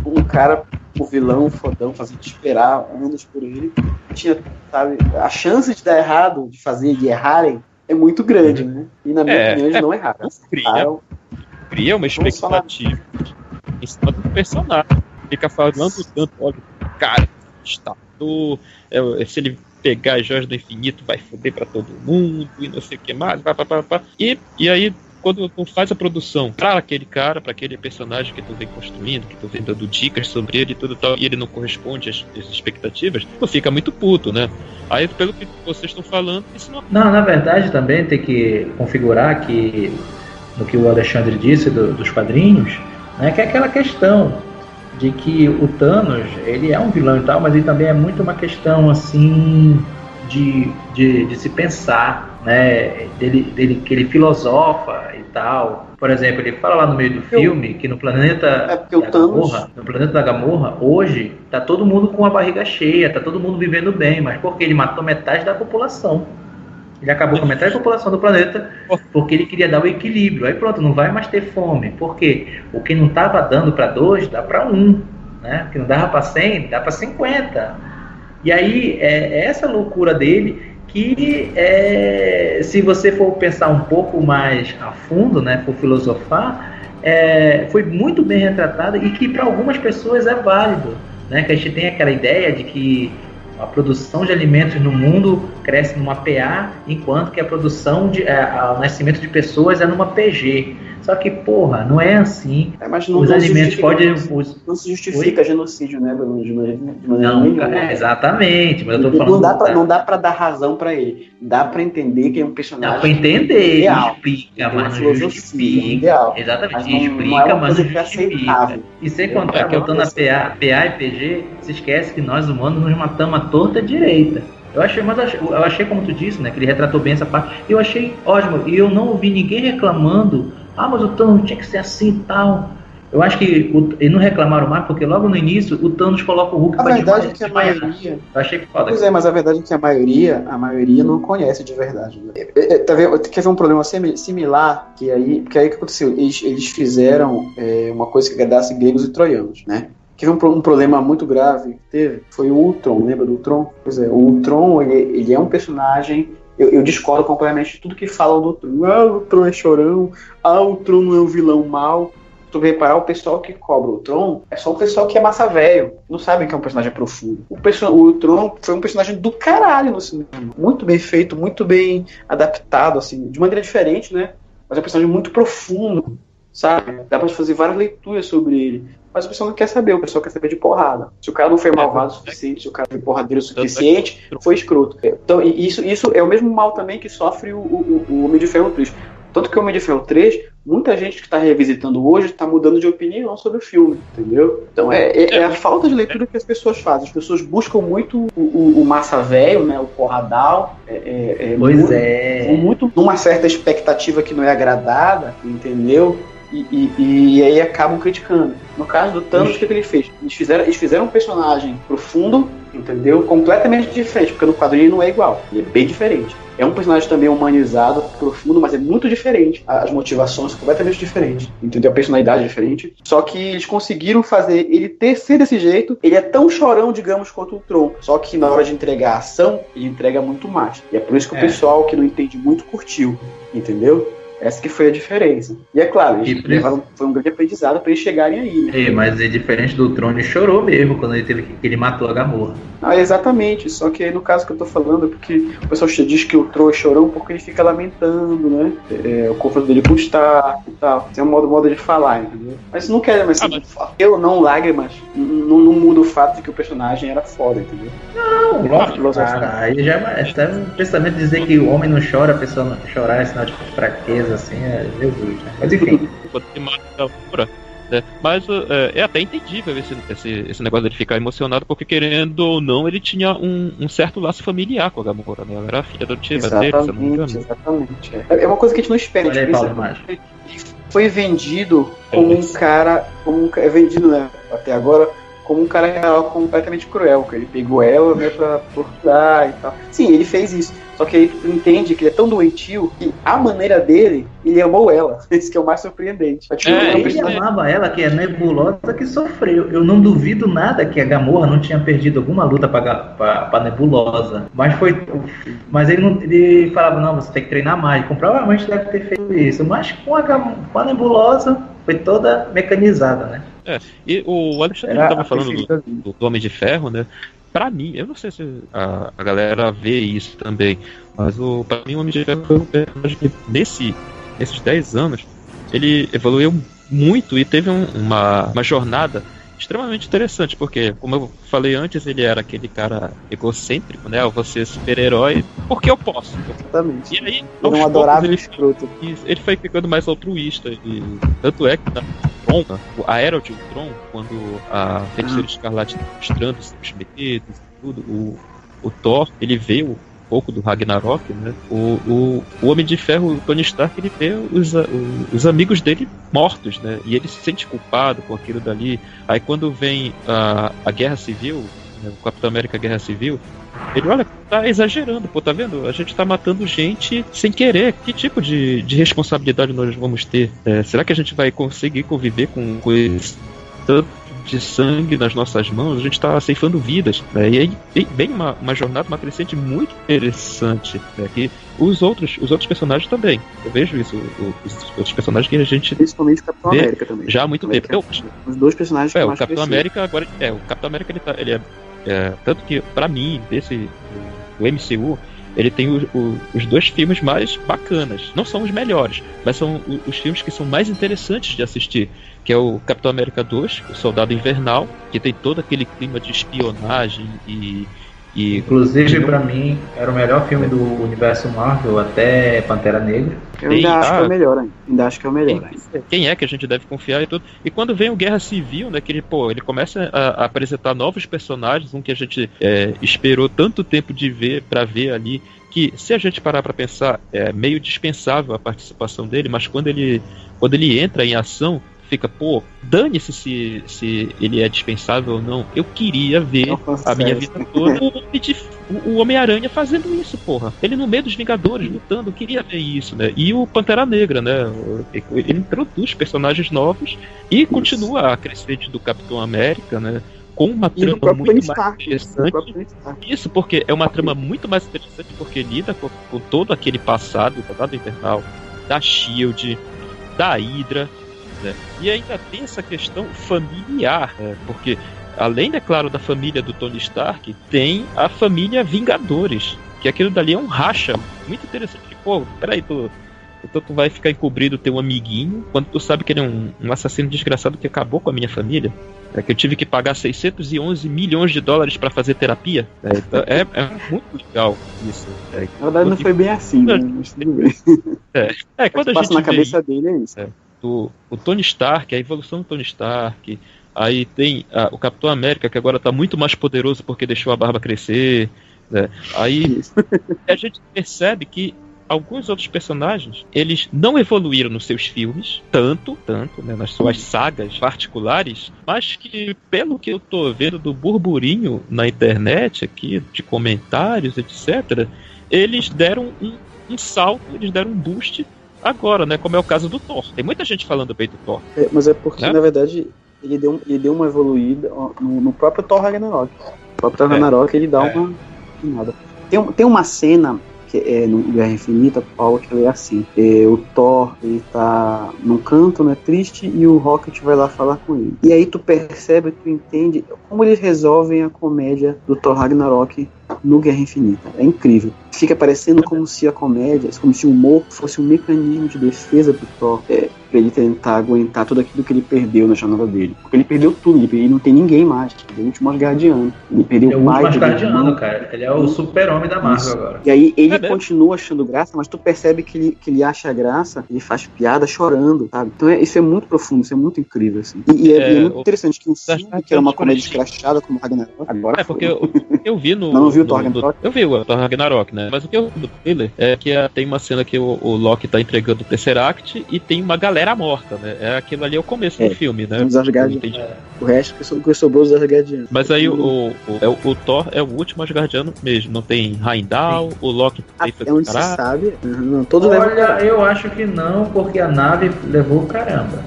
um cara, o vilão, o fodão, fazer te esperar anos por ele. Tinha, sabe, a chance de dar errado, de errarem, é muito grande, né? E na minha opinião, eles não erraram. Cria uma expectativa em cima do personagem. Fica falando tanto, olha, cara, se ele pegar as joias do infinito, vai foder pra todo mundo, e não sei o que mais, E aí, quando tu faz a produção pra aquele cara, pra aquele personagem que tu vem construindo, que tu vem dando dicas sobre ele e tudo tal, e ele não corresponde às expectativas, tu fica muito puto, né? Aí, pelo que vocês estão falando, isso não... Não, na verdade, também tem que configurar que, no que o Alexandre disse dos quadrinhos, né, que é aquela questão de que o Thanos, ele é um vilão e tal, mas ele também é muito uma questão, assim, de se pensar, né, dele que ele filosofa e tal. Por exemplo, ele fala lá no meio do filme que no planeta da Gamorra, hoje, tá todo mundo com a barriga cheia, tá todo mundo vivendo bem, mas porque ele matou metade da população. Ele acabou com a metade da população do planeta porque ele queria dar o equilíbrio. Aí pronto, não vai mais ter fome. Porque o que não estava dando para 2, dá para 1. Né? O que não dava para 100, dá para 50. E aí, é essa loucura dele que, se você for pensar um pouco mais a fundo, né, for filosofar, foi muito bem retratada e que para algumas pessoas é válido. Né? Que a gente tem aquela ideia de que a produção de alimentos no mundo cresce numa PA, enquanto que a produção o nascimento de pessoas é numa PG. Só que, porra, não é assim. Mas não, os alimentos podem... Não se justifica genocídio, né? Exatamente. Mas eu tô falando não dá pra dar razão pra ele. Dá pra entender que é um personagem... Dá pra entender, ideal, explica, mas não justifica. Ideal, exatamente, explica, mas não justifica. E sem contar, botando a PA e PG, se esquece que nós humanos nos matamos à torta direita. Eu achei, como tu disse, né, que ele retratou bem essa parte. Eu achei ótimo. E eu não ouvi ninguém reclamando. Mas o Thanos tinha que ser assim e tal. Eu acho que eles não reclamaram mais, porque logo no início o Thanos coloca o Hulk pra desmaiar. A verdade é que a maioria... Eu achei que foda. Pois mas a verdade é que a maioria não conhece de verdade. Né? Quer ver um problema similar? Que aí o que aconteceu? Eles fizeram uma coisa que agradasse gregos e troianos, né? Que um problema muito grave que teve foi o Ultron, lembra do Ultron? Pois é, o Ultron, ele é um personagem... Eu discordo completamente de tudo que falam do Ultron. O Ultron é chorão, o Ultron não é um vilão mau. Tu reparar, o pessoal que cobra o Ultron é só o pessoal que é massa velho. Não sabem que é um personagem profundo. O Ultron foi um personagem do caralho no cinema. Muito bem feito, muito bem adaptado, assim, de maneira diferente, né? Mas é um personagem muito profundo, sabe? Dá pra fazer várias leituras sobre ele. Mas o pessoal não quer saber, o pessoal quer saber de porrada. Se o cara não foi malvado o suficiente, se o cara foi porradeiro o suficiente, foi escroto. Então, isso é o mesmo mal também que sofre o Homem de Ferro 3. Tanto que o Homem de Ferro 3, muita gente que está revisitando hoje está mudando de opinião sobre o filme, entendeu? Então é a falta de leitura que as pessoas fazem. As pessoas buscam muito o massa velho, né, o porradal. Muito numa certa expectativa que não é agradada, entendeu? E aí acabam criticando. No caso do Thanos, o que ele fez? Eles fizeram um personagem profundo entendeu? Completamente diferente, porque no quadrinho não é igual, ele é bem diferente. É um personagem também humanizado, profundo, mas é muito diferente. As motivações são completamente diferentes, entendeu? A personalidade é diferente. Só que eles conseguiram fazer ele ser desse jeito. Ele é tão chorão, digamos, quanto o Tron. Só que na hora de entregar a ação, ele entrega muito mais. E é por isso que o pessoal que não entende muito curtiu, entendeu? Essa que foi a diferença. E é claro, foi um grande aprendizado para eles chegarem aí, né? Mas é diferente do Tron, ele chorou mesmo quando ele matou a Gamorra. Exatamente. Só que aí no caso que eu tô falando, é porque o pessoal diz que o Tron é chorão porque ele fica lamentando, né? O confronto dele com o Stark e tal. Tem um modo de falar, entendeu? Mas não quero, mas eu não lágrimas, não muda o fato de que o personagem era foda, entendeu? Não, lógico, cara. Aí já é um pensamento de dizer que o homem não chora, a pessoa não chorar é sinal de fraqueza, assim, é Jesus, né? Mas enfim. Mas é até entendível esse negócio dele ficar emocionado, porque querendo ou não, ele tinha um certo laço familiar com a Gamorra, né? Ela era a filha adotiva dele, se eu não me engano. Exatamente. É uma coisa que a gente não espera. Olha aí, Paulo, foi vendido como um cara, é vendido, né, até agora, como um cara real completamente cruel, que ele pegou ela, né, pra torturar e tal. Sim, ele fez isso. Só que aí tu entende que ele é tão doentio que a maneira dele, ele amou ela. Isso que é o mais surpreendente. Ele amava ela, que é Nebulosa, que sofreu. Eu não duvido nada que a Gamorra não tinha perdido alguma luta pra Nebulosa. Mas ele falava, não, você tem que treinar mais. Provavelmente deve ter feito isso. Mas com a Nebulosa foi toda mecanizada, né? E o Alexandre estava falando do Homem de Ferro, né? Pra mim, eu não sei se a galera vê isso também, mas pra mim o Homem de Ferro foi um personagem que nesses 10 anos ele evoluiu muito e teve uma jornada extremamente interessante, porque, como eu falei antes, ele era aquele cara egocêntrico, né? Eu vou ser super-herói porque eu posso. Exatamente. E aí, ele é um adorável escroto. Ele foi ficando mais altruísta, e tanto é que a Era de Ultron, quando a Feiticeira Escarlate mostrando os medos e tudo, o Thor, ele veio um pouco do Ragnarok, né? O Homem de Ferro, o Tony Stark, ele vê os amigos dele mortos, né? E ele se sente culpado com aquilo dali. Aí quando vem a Guerra Civil, né? O Capitão América Guerra Civil, ele, olha, tá exagerando, pô, tá vendo? A gente tá matando gente sem querer. Que tipo de responsabilidade nós vamos ter? Será que a gente vai conseguir conviver com esse tanto de sangue nas nossas mãos? A gente tá ceifando vidas, né? E aí vem uma jornada, uma crescente muito interessante, né? Que os outros personagens também. Eu vejo isso, os outros personagens que a gente... Principalmente o Capitão América também. Já há muito tempo. Os dois personagens que mais o Capitão América agora... o Capitão América, ele é tanto que, pra mim, do MCU, ele tem os dois filmes mais bacanas. Não são os melhores, mas são os filmes que são mais interessantes de assistir, que é o Capitão América 2, o Soldado Invernal, que tem todo aquele clima de espionagem e inclusive, pra mim, era o melhor filme do universo Marvel até Pantera Negra. Eu ainda acho que é o melhor, hein? Ainda acho que é o melhor. Quem é que a gente deve confiar e tudo. E quando vem o Guerra Civil, né, que ele começa a apresentar novos personagens, um que a gente esperou tanto tempo pra ver ali, que se a gente parar pra pensar, é meio dispensável a participação dele, mas quando ele entra em ação, fica, pô, dane-se se ele é dispensável ou não. Eu queria ver minha vida toda o Homem-Aranha fazendo isso, porra. Ele no meio dos Vingadores, lutando, eu queria ver isso, né? E o Pantera Negra, né? Ele introduz personagens novos e continua a crescente do Capitão América, né? Com uma trama muito mais interessante. Isso, porque é uma trama muito mais interessante, porque lida com todo aquele passado, do Soldado Invernal, da SHIELD, da Hydra, né? E ainda tem essa questão familiar, porque além, é claro, da família do Tony Stark, tem a família Vingadores, que aquilo dali é um racha muito interessante. Pô, peraí, tu vai ficar encobrindo teu amiguinho quando tu sabe que ele é um assassino desgraçado que acabou com a minha família, que eu tive que pagar 611 milhões de dólares pra fazer terapia. Então é muito legal isso. Na verdade não foi bem assim, né? Mas tudo bem. Quando a gente passa na cabeça dele é isso. O Tony Stark, a evolução do Tony Stark, aí tem o Capitão América, que agora tá muito mais poderoso porque deixou a barba crescer, né? Aí a gente percebe que alguns outros personagens, eles não evoluíram nos seus filmes, tanto, né, nas suas sagas particulares, mas que, pelo que eu tô vendo do burburinho na internet aqui, de comentários, etc., eles deram um salto, eles deram um boost agora, né, como é o caso do Thor. Tem muita gente falando bem do Thor. Mas é porque, na verdade, ele deu uma evoluída no próprio Thor Ragnarok. O próprio Thor Ragnarok, ele dá uma nada. Tem uma cena que é no Guerra Infinita, Paulo, que é assim: o Thor, ele tá num canto, né, triste, e o Rocket vai lá falar com ele. E aí tu percebe, tu entende como eles resolvem a comédia do Thor Ragnarok no Guerra Infinita. É incrível. Fica parecendo como se a comédia, como se o humor fosse um mecanismo de defesa pro Thor, pra ele tentar aguentar tudo aquilo que ele perdeu na jornada dele. Porque ele perdeu tudo, ele não tem ninguém mais. Ele é o último Asgardiano. Ele perdeu o pai. É o último Asgardiano, cara. Ele é o super-homem da Marvel agora. E aí ele continua achando graça, mas tu percebe que ele acha graça, ele faz piada chorando, sabe? Então isso é muito profundo, isso é muito incrível, assim. E é muito interessante que um filme que era uma comédia escrachada como Ragnarok, agora porque eu vi no... Não viu o Thor Ragnarok? Eu vi o Thor Ragnarok, né? Mas o que eu vi no trailer é que tem uma cena que o Loki tá entregando o Tesseract e tem uma galera morta, né? Aquilo ali é o começo do filme, né? Os Asgardianos. O resto que sobrou os Asgardianos. Mas aí o Thor é o último Asgardiano mesmo. Não tem Heimdall, o Loki tem onde se sabe. Todos Olha, eu acho que não, porque a nave levou o caramba.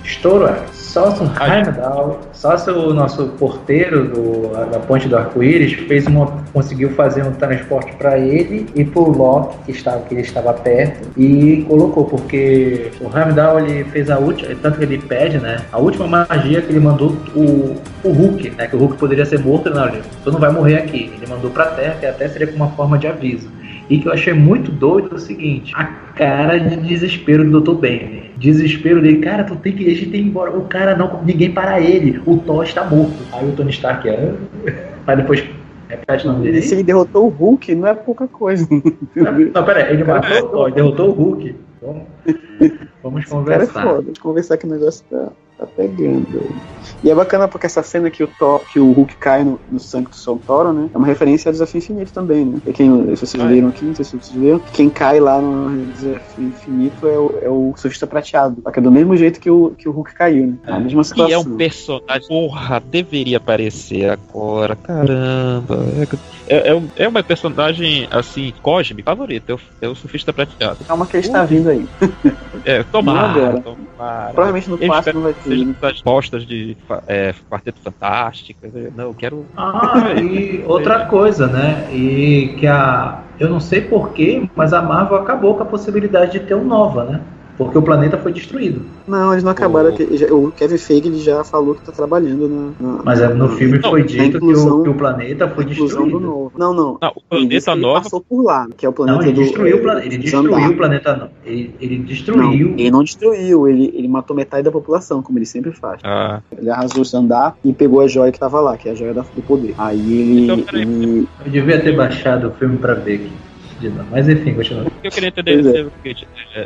Estourou. Só se o Heimdall, só se o nosso porteiro da Ponte do Arco-Íris conseguiu fazer um transporte para ele e pro Loki, que ele estava perto, e colocou, porque o Heimdall, ele fez a última, tanto que ele pede, né, a última magia que ele mandou o Hulk, né, que o Hulk poderia ser morto, não, tu não vai morrer aqui. Ele mandou pra Terra, que até seria como uma forma de aviso. E que eu achei muito doido é o seguinte: a cara de desespero do Dr. Banner. Desespero dele, cara, a gente tem que ir embora. O cara não, ninguém para ele. O Thor está morto. Aí o Tony Stark mas depois repete o nome dele. Se ele derrotou o Hulk, não é pouca coisa. Não, pera aí, ele matou o Thor, derrotou o Hulk. Vamos conversar. Cara, é foda, conversar que o negócio tá pegando. E é bacana porque essa cena que o Hulk cai no sangue do Santoro, né? É uma referência ao Desafio Infinito também, né? Se vocês leram aqui, não sei se vocês leram, quem cai lá no Desafio Infinito é o Surfista Prateado. Só que é do mesmo jeito que o Hulk caiu, né? É a mesma situação. E é um personagem, deveria aparecer agora, caramba. É uma personagem, assim, cósmica, favorita. É o Surfista Prateado. Calma que ele está vindo aí. Tomara. Provavelmente no quarto não vai ter. Seja das postas de Quarteto Fantástico. Não, eu quero... E outra coisa, né? E que eu não sei porquê, mas a Marvel acabou com a possibilidade de ter um Nova, né? Porque o planeta foi destruído. Não, eles não acabaram. O Kevin Feige ele já falou que tá trabalhando Mas no filme foi dito que o planeta foi destruído. Não. O planeta Nova passou por lá, que é o planeta ele destruiu o planeta. Ele destruiu o planeta Nova. Ele destruiu. Ele não destruiu, ele matou metade da população, como ele sempre faz. Ele arrasou o Xandar e pegou a joia que tava lá, que é a joia do poder. Aí ele. Eu devia ter baixado o filme pra ver aqui. Mas enfim, continua. O que eu queria entender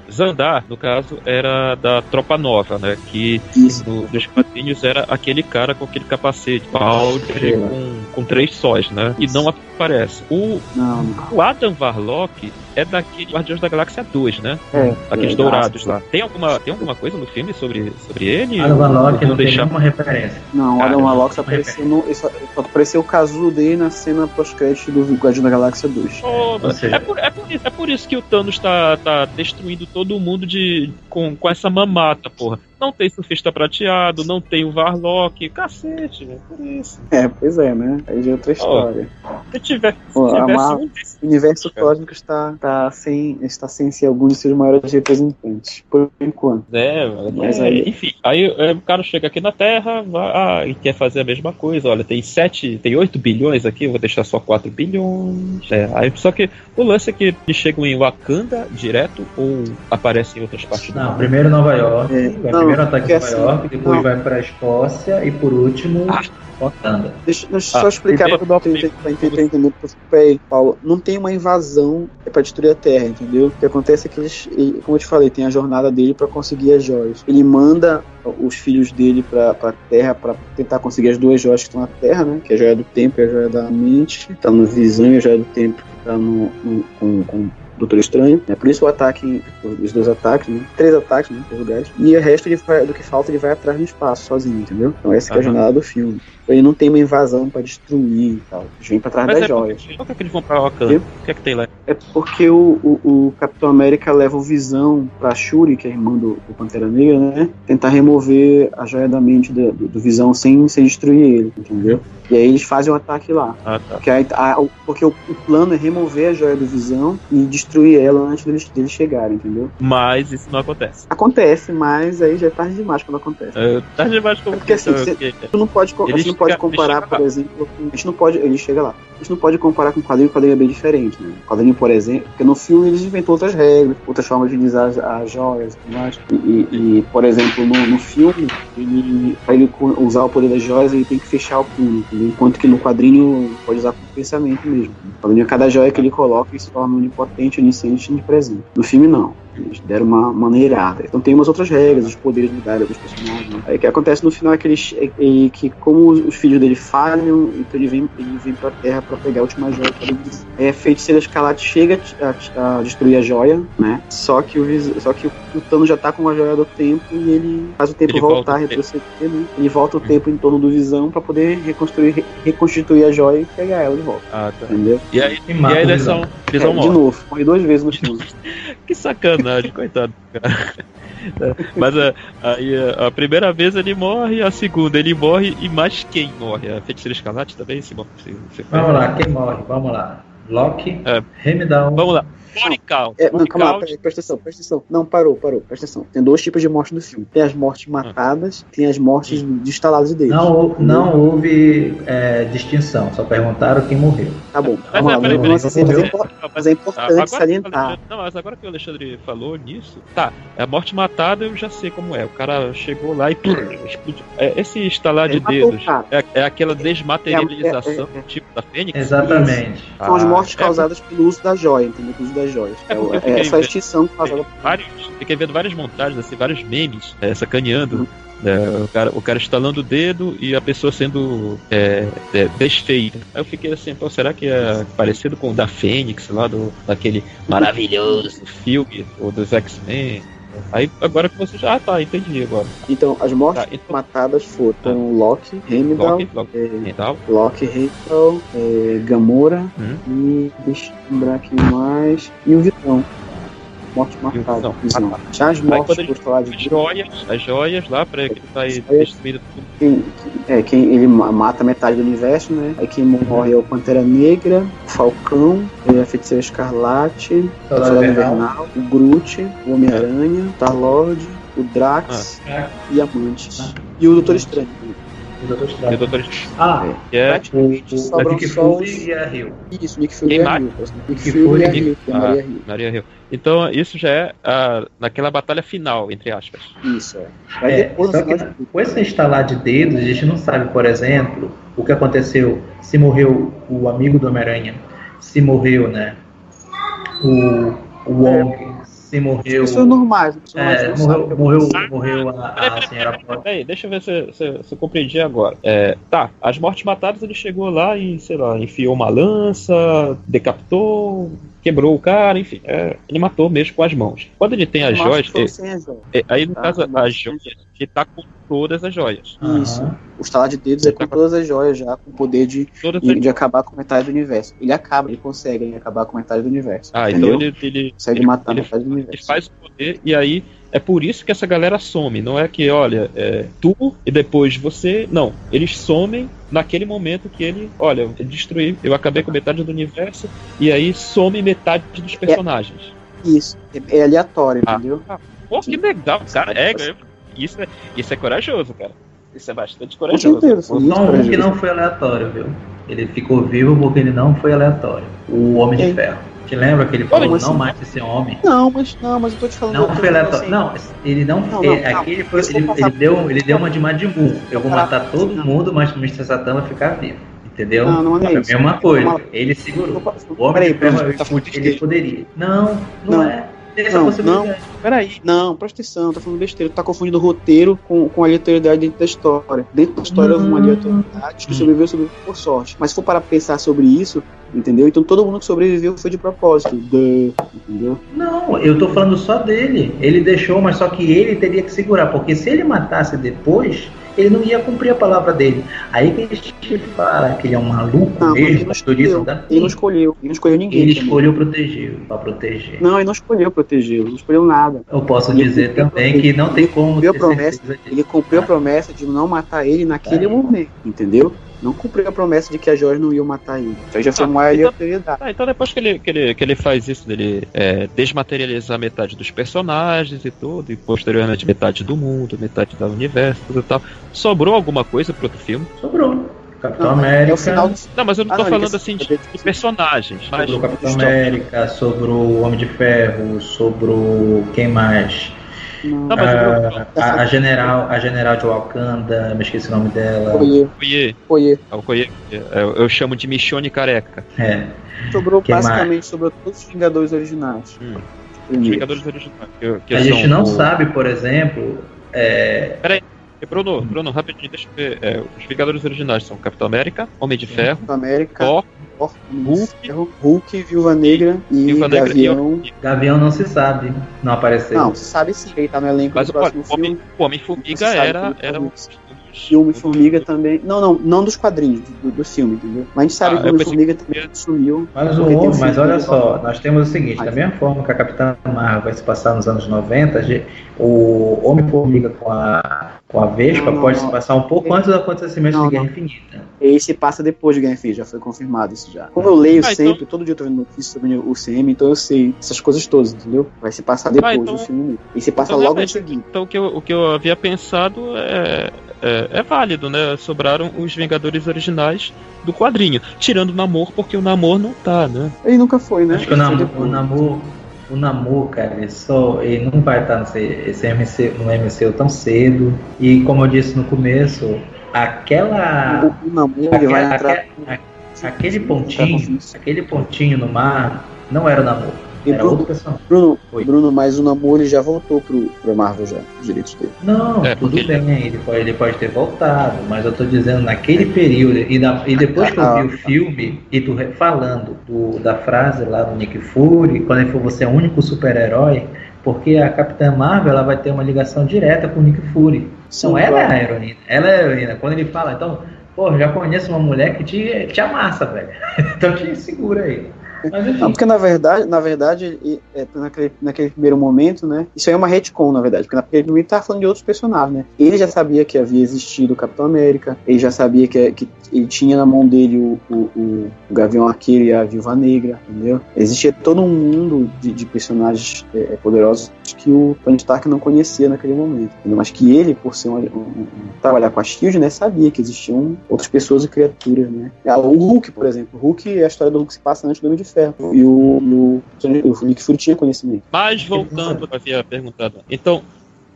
Xandar, no caso, era da Tropa Nova, né? Que nos quadrinhos era aquele cara com aquele capacete balde com 3 sóis, né? E não aparece. O Adam Warlock é daquele Guardiões da Galáxia 2, né? Aqueles dourados lá. Tem alguma coisa no filme sobre ele? Adam Warlock não tem nenhuma referência. Não, o Adam Warlock só apareceu o casulo dele na cena pós-crédito do Guardiões da Galáxia 2. É por isso que o Thanos tá destruindo todo mundo com essa mamata, porra. Não tem Surfista Prateado, não tem o Warlock, cacete, velho, por isso. Pois é, né? Aí já é outra história. Se tivesse o universo cósmico está sem ser algum de seus maiores representantes, por enquanto. Enfim, aí o cara chega aqui na Terra e quer fazer a mesma coisa. Olha, tem 8 bilhões aqui, eu vou deixar só 4 bilhões. Aí, só que o lance é que eles chegam em Wakanda direto ou aparecem em outras partes do mundo? Não, primeiro Nova York, primeiro ataque em Nova York, depois vai pra Escócia e por último Wakanda. Deixa eu só explicar pra entender, Paulo. Não tem uma invasão pra destruir a Terra, entendeu? O que acontece é que como eu te falei, tem a jornada dele pra conseguir as joias. Ele manda os filhos dele pra Terra pra tentar conseguir as 2 joias que estão na Terra, né? Que é a joia do tempo e a joia da mente. Tá no Visão e a joia do tempo que tá com Doutor Estranho, né? Por isso o ataque, os 2 ataques, né? 3 ataques, né? Por lugares. E o resto do que falta ele vai atrás no espaço, sozinho, entendeu? Então essa que é a jornada do filme. Ele não tem uma invasão pra destruir e tal. Eles vêm pra trás das joias. Por que eles vão pra Wakanda? O que é que tem lá? É porque o Capitão América leva o Visão pra Shuri, que é a irmã do Pantera Negra, né? Tentar remover a joia da mente do Visão sem destruir ele, entendeu? E aí eles fazem um ataque lá. Tá. Porque o plano é remover a joia do Visão e destruir ela antes deles chegarem, entendeu? Mas isso não acontece. Acontece, mas aí já é tarde demais quando acontece. Tarde demais como porque assim, tu não pode comparar, por exemplo, ele chega lá. A gente não pode comparar com o quadrinho é bem diferente, né? O quadrinho, por exemplo, porque no filme eles inventam outras regras, outras formas de utilizar as joias e tudo mais. E, por exemplo, no filme, pra ele usar o poder das joias, ele tem que fechar o punho, entendeu? Enquanto que no quadrinho pode usar por pensamento mesmo. No quadrinho, cada joia que ele coloca, ele se torna onipotente, onisciente e onipresente. No filme, não. Eles deram uma maneirada. Então tem umas outras regras, os poderes mudaram dos personagens. Aí o que acontece no final é que como os filhos dele falham, então ele vem pra Terra pra pegar a última joia. A Feiticeira Escarlate chega a destruir a joia, né? Só que o Thanos já tá com a joia do tempo e ele faz o tempo voltar, retroceder, né? Ele volta o tempo em torno do Visão pra poder reconstituir a joia e pegar ela de volta. Tá. Entendeu? E aí eles são de novo, morre 2 vezes no filme. Que sacanagem, coitado do cara. Mas aí a primeira vez ele morre, a segunda ele morre, e mais quem morre? A Feiticeira Escarlate também? Vamos lá, quem morre? Vamos lá. Loki, Heimdall. Vamos lá. Não, calma lá, presta atenção. Não, parou, presta atenção. Tem 2 tipos de morte no filme. Tem as mortes matadas, tem as mortes de estalados de dedos. Não houve distinção, só perguntaram quem morreu. Tá bom, vamos lá. Mas é importante salientar. Mas agora que o Alexandre falou nisso, a morte matada eu já sei como é. O cara chegou lá e explodiu. Esse estalar de dedos é aquela desmaterialização tipo da Fênix? Exatamente. São as mortes causadas pelo uso da joia, entendeu? Pelo uso das joias. Essa extinção causada por... Fiquei vendo várias montagens, assim, vários memes sacaneando. O cara estalando o dedo e a pessoa sendo desfeita. Aí eu fiquei assim, pô, será que é parecido com o da Fênix, lá daquele maravilhoso filme, ou dos X-Men? Aí agora que você já entendi agora. Então, as mortes matadas foram Loki, Heimdall, Gamora e deixa eu lembrar aqui mais, e o Visão. Morte marcada. Já as mortes por falar de as joias lá, pra que vai destruir tudo. Quem ele mata metade do universo, né? Aí quem morre é o Pantera Negra, o Falcão, a Feiticeira Escarlate, o Soldado Invernal, o Groot, o Homem-Aranha, o Star-Lord, o Drax e a Mantis. E o Doutor Estranho. O Doutor Estranho. Praticamente o Nick Fury e a Hill. Isso, Nick Fury e a Hill. Nick Fury e a Maria Hill. Então, isso já é naquela batalha final, entre aspas. Isso, com esse instalar de dedos, a gente não sabe, por exemplo, o que aconteceu, se morreu o amigo do Homem-Aranha, se morreu, né, o Wong, se morreu... Isso é normais. Morreu a senhora... Peraí, deixa eu ver se eu compreendi agora. As mortes matadas, ele chegou lá e, sei lá, enfiou uma lança, decapitou, quebrou o cara, enfim. Ele matou mesmo com as mãos. Quando ele tem as joias... aí, no caso, as joias, ele tá com todas as joias. Isso. O estalar de dedos é com todas as joias já, com o poder de acabar com metade do universo. Ele consegue acabar com metade do universo. Então ele consegue matar metade do universo. Ele faz o poder, e aí é por isso que essa galera some. Não é que, olha, tu e depois você. Não, eles somem naquele momento que ele destruiu. Eu acabei com metade do universo, e aí some metade dos personagens. Isso, é aleatório, entendeu? Pô, que legal, cara. Isso é corajoso, cara. Isso é bastante corajoso. Não, que não foi aleatório, viu? Ele ficou vivo porque ele não foi aleatório. O Homem de Ferro. Te lembra que ele falou, não mate esse homem? Não, mas eu tô te falando... Não foi aleatório. Assim. Não, ele não... Ele deu uma de Majin-Buu. Eu vou matar todo mundo, mas o Mr. Satan vai ficar vivo. Entendeu? Não é isso. É a mesma coisa. Ele segurou. O Homem de Ferro, ele poderia. Não é. Peraí. Não, presta atenção, tá falando besteira. Tu tá confundindo o roteiro com a aleatoriedade dentro da história. Dentro da história houve uma aleatoriedade que sobreviveu por sorte. Mas se for para pensar sobre isso, entendeu? Então todo mundo que sobreviveu foi de propósito, entendeu? Não, eu tô falando só dele. Ele deixou, mas só que ele teria que segurar, porque se ele matasse depois, ele não ia cumprir a palavra dele. Aí que a gente fala que ele é um maluco mesmo, ele não escolheu ninguém. Ele escolheu proteger, pra proteger. Não, ele não escolheu proteger, não escolheu nada. Eu posso dizer também que não tem como ter certeza disso. Ele cumpriu a promessa de não matar ele naquele momento, entendeu? Não cumpriu a promessa de que a Joyce não ia matar ele. Então já foi uma aleatoriedade. Então depois que ele faz isso, dele desmaterializar metade dos personagens e tudo, e posteriormente metade do mundo, metade do universo, tudo e tal, sobrou alguma coisa pro outro filme? Sobrou. Capitão América. É o final do... Não, mas eu não tô falando assim de personagens. Sobrou o Capitão América, sobrou o Homem de Ferro, sobrou quem mais? Não, a general de Wakanda, me esqueci o nome dela. Oiê. Eu chamo de Michonne Careca. Sobrou basicamente sobre todos os Vingadores originais. Os Vingadores originais. A gente não sabe, por exemplo. Peraí. Bruno, rapidinho, deixa eu ver. Os Vingadores originais são Capitão América, Homem de Ferro, Thor, Hulk, Viúva Negra e Gavião. Gavião não se sabe, não apareceu. Não, se sabe sim, ele tá no elenco do próximo filme. O Homem-Formiga era E o Homem-Formiga também. Não dos quadrinhos, do filme, entendeu? Mas a gente sabe que o Homem-Formiga também sumiu. Mas olha só, nós temos o seguinte: da mesma forma que a Capitã Marvel vai se passar nos anos 90, o Homem-Formiga com a Vespa pode se passar um pouco antes dos acontecimentos de Guerra Infinita. Ele se passa depois de Guerra Infinita, já foi confirmado isso já. Como eu leio sempre, todo dia eu tô vendo notícias sobre o CM, então eu sei essas coisas todas, entendeu? Vai se passar depois do filme. E se passa logo em seguida. Então o que eu havia pensado é válido, né? Sobraram os Vingadores originais do quadrinho, tirando o Namor, porque o Namor não tá, né? Ele nunca foi, né? Acho que o Namor, cara, ele não vai estar no MCU tão cedo. E como eu disse no começo, o Namor ele vai entrar. Aquele pontinho no mar não era o Namor. Era outra pessoa. Bruno, mas o Namor ele já voltou pro Marvel já, os direitos dele. Não, tudo bem, ele pode ter voltado, mas eu tô dizendo naquele período, e depois que eu vi o filme, e tu falando da frase lá do Nick Fury, quando ele falou você é o único super-herói, porque a Capitã Marvel ela vai ter uma ligação direta com o Nick Fury. Então ela é a heroína. Ela é a heroína. Quando ele fala, então, já conheço uma mulher que te amassa, velho. Então te segura aí. Não, porque na verdade naquele primeiro momento, né? Isso aí é uma retcon, na verdade, porque naquele momento tava falando de outros personagens, né? Ele já sabia que havia existido o Capitão América, ele já sabia que ele tinha na mão dele o Gavião Arqueiro e a Viúva Negra, entendeu? Existia todo um mundo de personagens poderosos que o Tony Stark não conhecia naquele momento, entendeu? Mas que ele, por ser trabalhar com a SHIELD, né? Sabia que existiam outras pessoas e criaturas, né? O Hulk, por exemplo. O Hulk, a história do Hulk se passa antes do Homem de Ferro. E o Nick Fury tinha conhecimento. Mas voltando, eu havia perguntado. Então,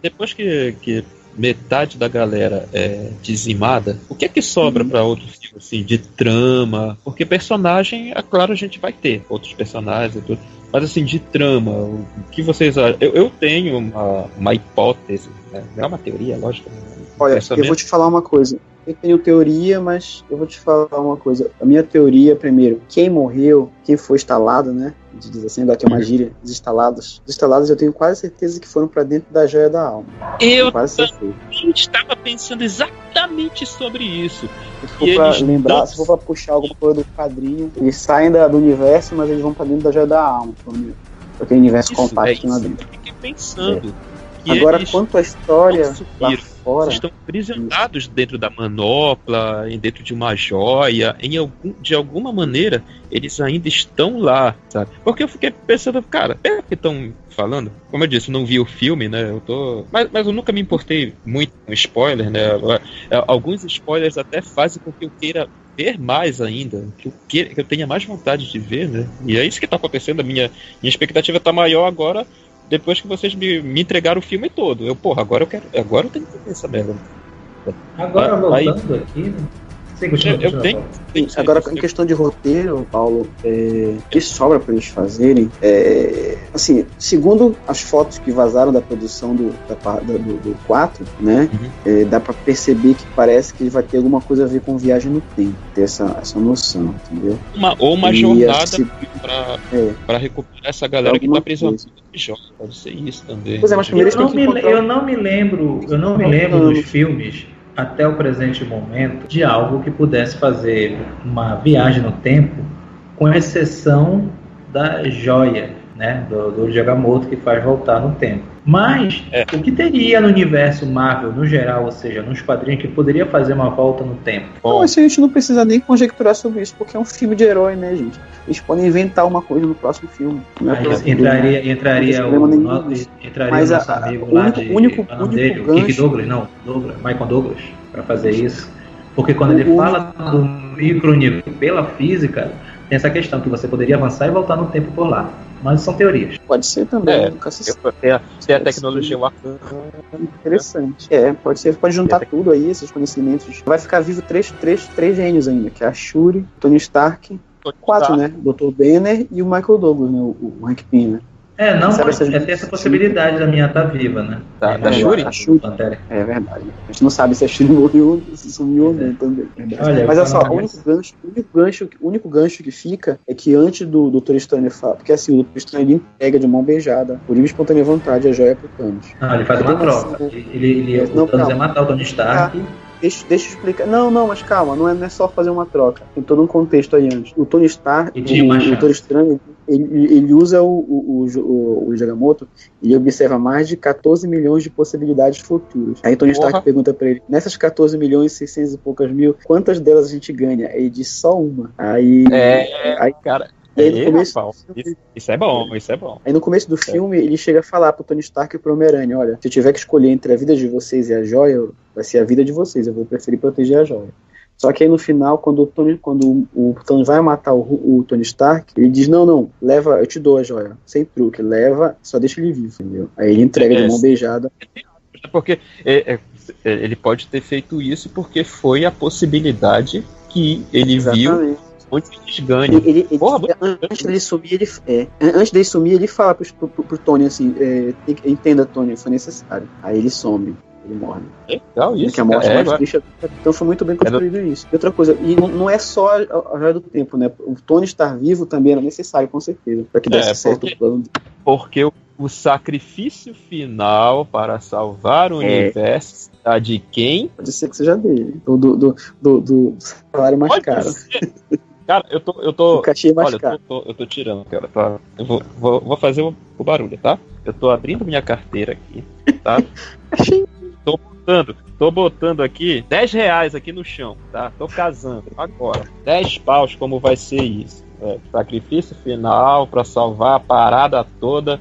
depois que metade da galera é dizimada, o que é que sobra pra outro filme, assim, de trama? Porque personagem, é claro, a gente vai ter outros personagens e tudo. Mas assim, de trama, o que vocês acham? Eu tenho uma hipótese, né? Não é uma teoria, lógico. Olha, eu vou te falar uma coisa. Eu tenho teoria, mas eu vou te falar uma coisa. A minha teoria, primeiro, quem morreu, quem foi instalado, né? A gente diz assim, agora tem uma gíria, os instalados. Os instalados eu tenho quase certeza que foram pra dentro da joia da alma. Eu estava pensando exatamente sobre isso. Se for pra puxar alguma coisa do quadrinho, eles saem do universo, mas eles vão pra dentro da joia da alma. Pra aquele universo compacto lá dentro. Eu fiquei pensando. Agora, quanto à história lá fora... Estão aprisionados dentro da manopla, dentro de uma joia. De alguma maneira, eles ainda estão lá, sabe? Porque eu fiquei pensando, cara, é que estão falando? Como eu disse, eu não vi o filme, né? Mas eu nunca me importei muito com spoiler, né? Alguns spoilers até fazem com que eu queira ver mais ainda, que eu tenha mais vontade de ver, né? E é isso que tá acontecendo. A minha expectativa tá maior agora, depois que vocês me entregaram o filme todo. Agora eu tenho que ver essa merda. Agora voltando aqui, né? Sim, continua, Eu tenho. Sim, agora, em questão de roteiro, Paulo, que sobra para eles fazerem, assim, segundo as fotos que vazaram da produção do 4, né, dá para perceber que parece que ele vai ter alguma coisa a ver com viagem no tempo, ter essa noção, entendeu? Uma jornada para recuperar essa galera que tá aprisionada. Pode ser isso também. Pois é, mas primeiro eu não me lembro dos filmes até o presente momento de algo que pudesse fazer uma viagem no tempo, com exceção da joia, né, do Agamotto, que faz voltar no tempo. Mas o que teria no universo Marvel no geral, ou seja, nos quadrinhos, que poderia fazer uma volta no tempo? Não, mas a gente não precisa nem conjecturar sobre isso, porque é um filme de herói, né, gente? Eles podem inventar uma coisa no próximo filme. Entraria o nosso amigo lá de Kirk Douglas, Michael Douglas, para fazer isso. Porque quando ele fala do micro-nível pela física, tem essa questão que você poderia avançar e voltar no tempo por lá. Mas são teorias. Pode ser também. Tem a tecnologia Wakanda. Interessante. Pode ser. Pode juntar tudo aí, esses conhecimentos. Vai ficar vivo três gênios ainda, que é a Shuri, Tony Stark, 4, né? Dr. Banner e o Michael Douglas, né? O Hank Pym, né? Tem essa possibilidade da minha estar viva, né? Da Shuri? A Shuri. É verdade. A gente não sabe se a Shuri morreu ou se sumiu ou não também. Olha, mas olha só, o único gancho que fica é que antes do Dr. Stone falar, porque assim, o Dr. Stone ele entrega de mão beijada, por livre espontânea vontade, a joia pro Thanos. Ele faz uma troca. O Thanos ia matar o Tony Stark. Deixa eu explicar. Não, mas calma, não é só fazer uma troca. Tem todo um contexto aí antes. O Tony Stark, o Doutor Estranho, ele usa o Agamotto e ele observa mais de 14 milhões de possibilidades futuras. Aí Tony Stark pergunta pra ele, nessas 14 milhões e 600 e poucas mil, quantas delas a gente ganha? Ele diz só uma. Aí cara... Isso é bom. Aí no começo do filme, ele chega a falar pro Tony Stark e pro Homem-Aranha, olha, se eu tiver que escolher entre a vida de vocês e a joia, vai ser a vida de vocês, eu vou preferir proteger a joia. Só que aí no final, quando o Thanos vai matar o Tony Stark, ele diz, não, leva, eu te dou a joia, sem truque, leva, só deixa ele vivo, entendeu? Aí ele entrega de mão beijada. Porque ele pode ter feito isso porque foi a possibilidade que ele viu onde eles ganham. Antes dele sumir, ele fala pro Tony assim, entenda, Tony, foi necessário. Aí ele some, ele morre. Legal isso, que a morte deixa. Então foi muito bem construído isso. E outra coisa, e não é só a joia do tempo, né? O Tony estar vivo também era necessário, com certeza, para que desse certo o plano. Porque o sacrifício final para salvar o universo está de quem? Pode ser que seja dele, do salário mais caro. Cara, eu tô. O cachê mais caro. Eu tô tirando, cara. Tá? Eu vou fazer o barulho, tá? Eu tô abrindo minha carteira aqui, tá? Tô botando aqui R$10 aqui no chão, tá? Tô casando agora. 10 paus, como vai ser isso? Sacrifício final pra salvar a parada toda.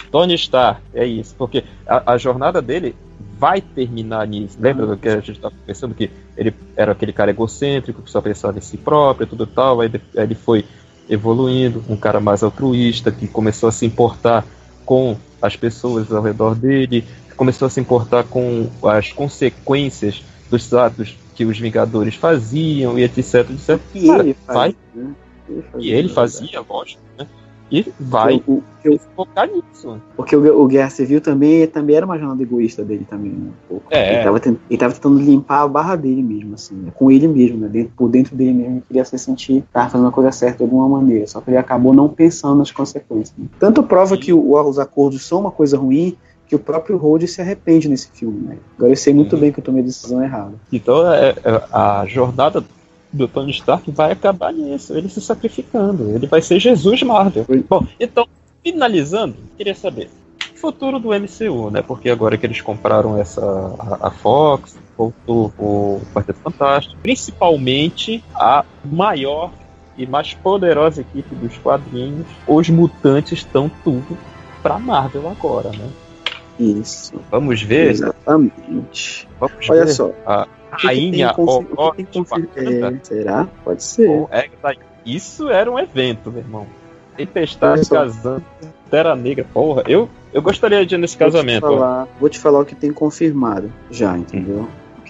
Tony Stark, é isso. Porque a jornada dele vai terminar nisso. Lembra do que a gente estava pensando, que ele era aquele cara egocêntrico que só pensava em si próprio, tudo tal, aí ele foi evoluindo, um cara mais altruísta, que começou a se importar com as pessoas ao redor dele, começou a se importar com as consequências dos atos que os Vingadores faziam, e etc. E ele fazia, lógico, né? E vai focar nisso. Porque o Guerra Civil também era uma jornada egoísta dele também, né? Ele tava tentando limpar a barra dele mesmo, assim, né? Com ele mesmo, né? Por dentro dele mesmo, ele queria se sentir que tava fazendo a coisa certa de alguma maneira, só que ele acabou não pensando nas consequências, né? Tanto prova que os acordos são uma coisa ruim, que o próprio Rhodes se arrepende nesse filme, né? Agora eu sei muito bem que eu tomei a decisão errada. Então a jornada do Tony Stark vai acabar nisso, ele se sacrificando, ele vai ser Jesus Marvel. Bom, então, finalizando, queria saber o futuro do MCU, né? Porque agora que eles compraram a Fox, voltou o Quarteto Fantástico, principalmente a maior e mais poderosa equipe dos quadrinhos, os mutantes estão tudo pra Marvel agora, né? Isso. Vamos ver? Exatamente. Olha só. Rainha será? Pode ser. Isso era um evento, meu irmão. Tempestade casando, Terra Negra. Porra, eu gostaria de ir nesse casamento. Vou te falar o que tem confirmado já, entendeu?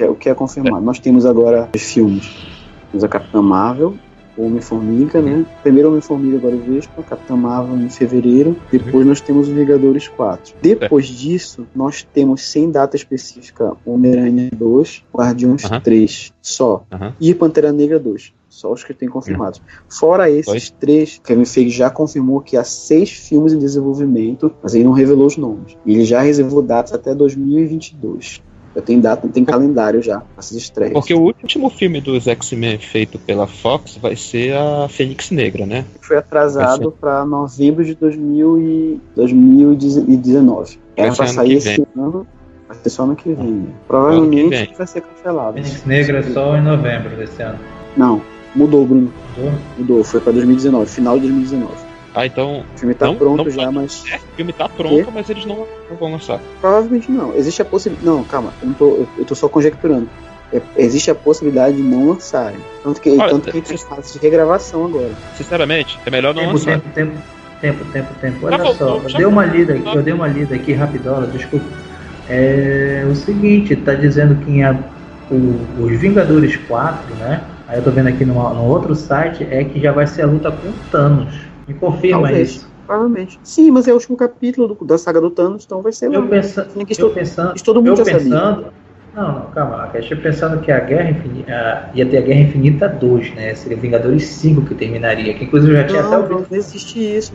O que é confirmado. Nós temos agora os filmes Temos a Capitã Marvel, o Homem-Formiga, né? Primeiro Homem-Formiga, agora o Vespa, Capitã Marvel em fevereiro. Depois nós temos o Vingadores 4. Depois disso, nós temos, sem data específica, Homem-Aranha 2, Guardiões 3, só. E Pantera Negra 2. Só os que tem confirmados. Fora esses 3, Kevin Feige já confirmou que há 6 filmes em desenvolvimento, mas ele não revelou os nomes. E ele já reservou datas até 2022. Já tem data, tem calendário já, essas estreias. Porque o último filme dos X-Men feito pela Fox vai ser a Fênix Negra, né? Foi atrasado para novembro de 2019. Era para sair esse ano, vai ser só ano que vem. Provavelmente vai ser cancelado. Fênix Negra é só em novembro desse ano. Não, mudou, Bruno. Mudou, foi para 2019, final de 2019. Então. O filme tá pronto já, mas. O filme tá pronto, mas eles não vão lançar. Provavelmente não. Existe a possibilidade. Não, calma, eu tô só conjecturando. Existe a possibilidade de não lançarem. Tanto que a gente faz de regravação agora. Sinceramente, é melhor não lançar. Tempo. Olha só, eu dei uma lida aqui rapidola, desculpa. É o seguinte, tá dizendo que os Vingadores 4, né? Aí eu tô vendo aqui no outro site, é que já vai ser a luta com o Thanos. Me confirma isso. Provavelmente. Sim, mas é o último capítulo da saga do Thanos, então vai ser lá. Eu pensando. Todo mundo já sabia. Não, calma. Eu estou pensando que a Guerra Infinita ia ter a Guerra Infinita 2, né? Seria Vingadores 5 que terminaria. Que inclusive eu já tinha até ouvido. Não existe isso.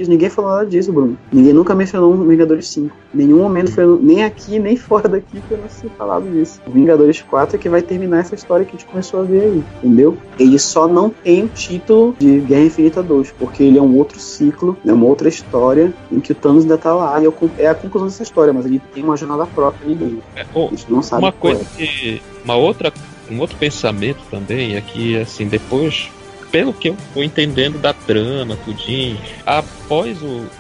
Ninguém falou nada disso, Bruno. Ninguém nunca mencionou um Vingadores 5. Em nenhum momento foi, nem aqui, nem fora daqui, foi não ser falado disso. O Vingadores 4 é que vai terminar essa história que a gente começou a ver aí, entendeu? Ele só não tem o título de Guerra Infinita 2, porque ele é um outro ciclo, é uma outra história em que o Thanos ainda tá lá, e é a conclusão dessa história, mas ele tem uma jornada própria ali. A gente não sabe. Um outro pensamento também é que, assim, depois, pelo que eu tô entendendo da trama, tudinho, após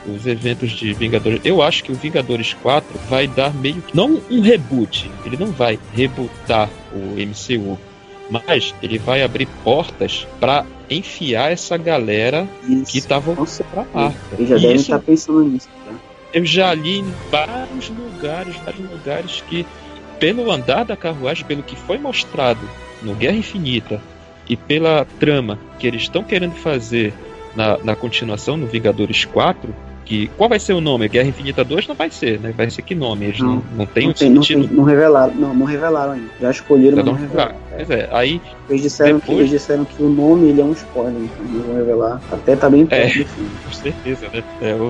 os eventos de Vingadores, eu acho que o Vingadores 4 vai dar meio que, não um reboot, ele não vai rebootar o MCU, mas ele vai abrir portas para enfiar essa galera que tá voltando pra marca. Eles já devem estar pensando nisso, tá? Eu já li em vários lugares que, pelo andar da carruagem, pelo que foi mostrado no Guerra Infinita e pela trama que eles estão querendo fazer na continuação, no Vingadores 4, que qual vai ser o nome? Guerra Infinita 2 não vai ser, né? Vai ser que nome? Eles não tem um sentido. Não revelaram ainda. Já escolheram, mas não revelaram. Pois é, aí eles disseram que o nome ele é um spoiler, então não vão revelar. Até tá bem perto do filme. Com certeza, né?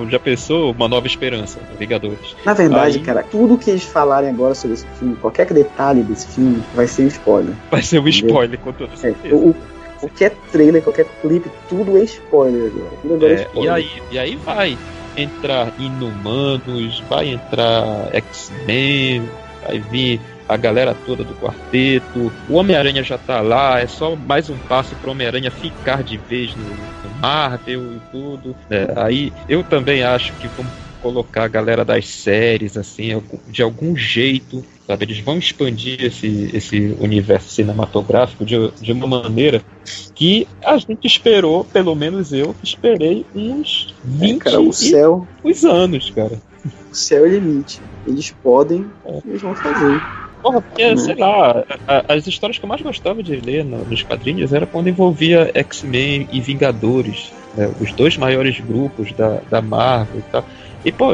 Já pensou Uma Nova Esperança, Vingadores. Na verdade, cara, tudo que eles falarem agora sobre esse filme, qualquer detalhe desse filme, vai ser um spoiler. Vai ser um spoiler, com toda certeza. Qualquer trailer, qualquer clipe, tudo é spoiler agora. Tudo agora é spoiler. E aí vai entrar Inumanos, vai entrar X-Men, vai vir a galera toda do quarteto, o Homem-Aranha já tá lá, é só mais um passo pro Homem-Aranha ficar de vez no Marvel e tudo. Aí eu também acho que vamos colocar a galera das séries, assim, de algum jeito, sabe? Eles vão expandir esse universo cinematográfico de uma maneira que a gente esperou, pelo menos eu esperei uns 20 anos, cara. O céu é o limite. Eles podem, eles vão fazer. Porra, porque, sei lá, as histórias que eu mais gostava de ler nos quadrinhos era quando envolvia X-Men e Vingadores, né? Os dois maiores grupos da Marvel e tal. E, pô,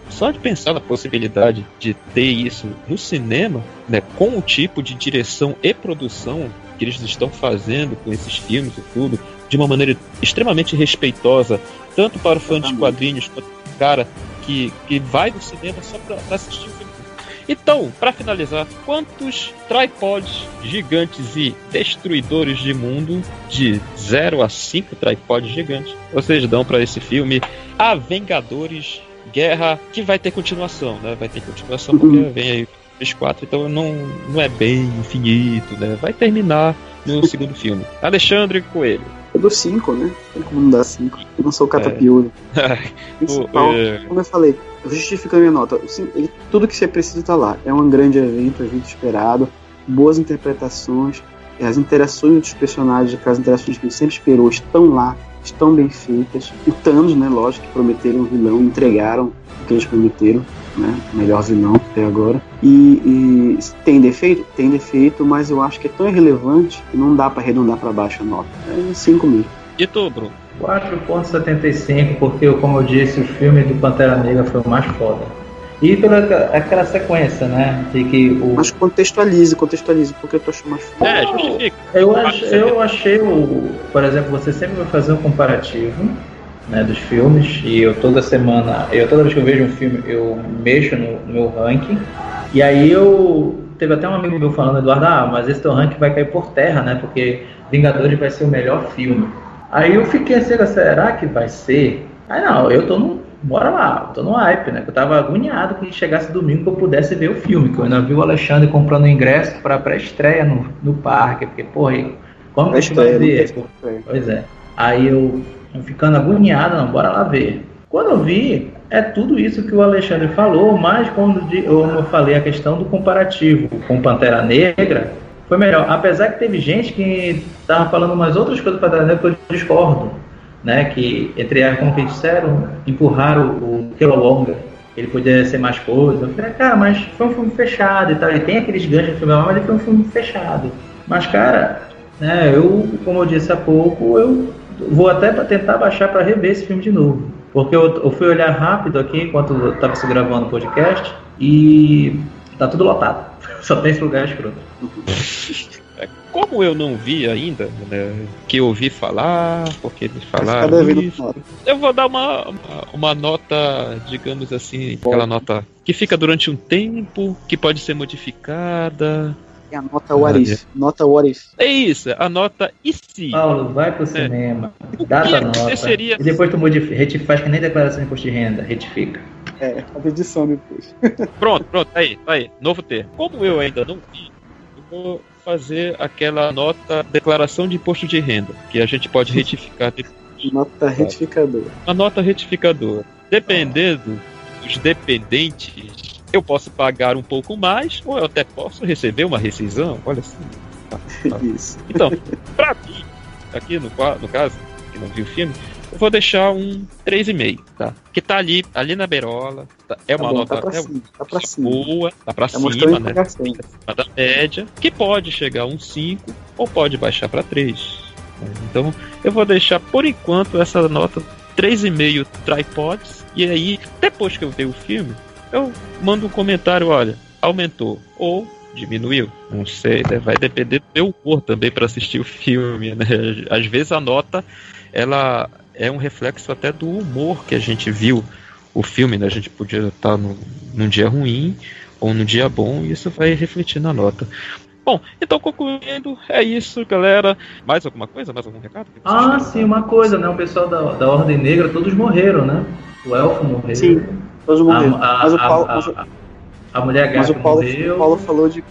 só de pensar na possibilidade de ter isso no cinema, né, com o tipo de direção e produção que eles estão fazendo com esses filmes e tudo, de uma maneira extremamente respeitosa, tanto para o fã de quadrinhos quanto para o cara que vai no cinema só para assistir o filme. Então, para finalizar, quantos tripods gigantes e destruidores de mundo, de 0 a 5 tripods gigantes, vocês dão para esse filme A Vingadores Guerra, que vai ter continuação, né? Vai ter continuação porque vem aí os 4, então não é bem infinito, né? Vai terminar no segundo filme. Alexandre Coelho. Eu dou 5, né? Tem como não dar 5. Eu não sou catapiolho. Principal, como eu falei, justificando minha nota, tudo que você precisa tá lá. É um grande evento esperado, boas interpretações, as interações dos personagens, aquelas interações que a gente sempre esperou, estão lá, estão bem feitas. O Thanos, né? Lógico que prometeram um vilão, entregaram o que eles prometeram, né? Melhor vilão até agora. E tem defeito? Tem defeito, mas eu acho que é tão irrelevante que não dá para arredondar para baixo a nota. É 5 mesmo. E tu, Bruno? 4,75, porque, como eu disse, o filme do Pantera Negra foi o mais foda. E pela aquela sequência, né? De que Mas contextualize, porque eu tô achando mais foda. Justifica. Eu achei por exemplo, você sempre vai fazer um comparativo, né, dos filmes, e toda vez que eu vejo um filme, eu mexo no meu ranking, e aí teve até um amigo meu falando, Eduardo, mas esse teu ranking vai cair por terra, né, porque Vingadores vai ser o melhor filme. Aí eu fiquei assim, será que vai ser? Aí não, bora lá, tô no hype, né, eu tava agoniado que chegasse domingo que eu pudesse ver o filme, que eu ainda vi o Alexandre comprando ingresso pra pré-estreia no parque, porque, porra, como que a gente vai ver? Pois é, aí eu ficando agoniado, não, bora lá ver. Quando eu vi, é tudo isso que o Alexandre falou, mas quando eu falei a questão do comparativo com Pantera Negra, foi melhor. Apesar que teve gente que estava falando umas outras coisas do Pantera Negra que eu discordo, né? Que, como que disseram, empurraram o Killmonger. Ele podia ser mais coisa. Eu falei, cara, mas foi um filme fechado e tal. Ele tem aqueles ganchos de filme, mas ele foi um filme fechado. Mas, cara, né, como eu disse há pouco, eu vou até tentar baixar para rever esse filme de novo. Porque eu fui olhar rápido aqui enquanto eu estava se gravando o podcast e tá tudo lotado. Só tem esse lugar escroto. Como eu não vi ainda, né, que eu ouvi falar, porque eles falaram isso, eu vou dar uma nota, digamos assim, aquela nota que fica durante um tempo, que pode ser modificada. É a nota What If. Nota What If. É isso, a nota e se. Paulo, vai pro cinema, dá tua nota, e depois tu retifica, faz que nem declaração de imposto de renda, retifica. A edição depois. Pronto, aí, novo termo. Como eu ainda não vi, eu vou fazer aquela nota declaração de imposto de renda, que a gente pode retificar depois. Nota retificadora. A nota retificadora. Dependendo dos dependentes, eu posso pagar um pouco mais, ou eu até posso receber uma rescisão. Olha assim. Isso. Então, pra mim, aqui no caso, que não viu o filme, eu vou deixar um 3,5, tá? Que tá ali na beirola. É uma nota tá pra cima. Boa, tá pra cima, né? Tá acima da média, que pode chegar a um 5 ou pode baixar pra 3. Então, eu vou deixar por enquanto essa nota 3,5 tripods. E aí, depois que eu ver o filme, eu mando um comentário, olha, aumentou ou diminuiu, não sei, né? Vai depender do meu humor também para assistir o filme, né? Às vezes a nota, ela é um reflexo até do humor que a gente viu o filme, né? A gente podia estar num dia ruim ou num dia bom, e isso vai refletir na nota. Bom, então concluindo, é isso, galera. Mais alguma coisa? Mais algum recado? Sim, uma coisa, né? O pessoal da Ordem Negra, todos morreram, né? O Elfo morreu. Sim, todos morreram. Mas o Paulo... A mulher gata morreu. O Paulo falou de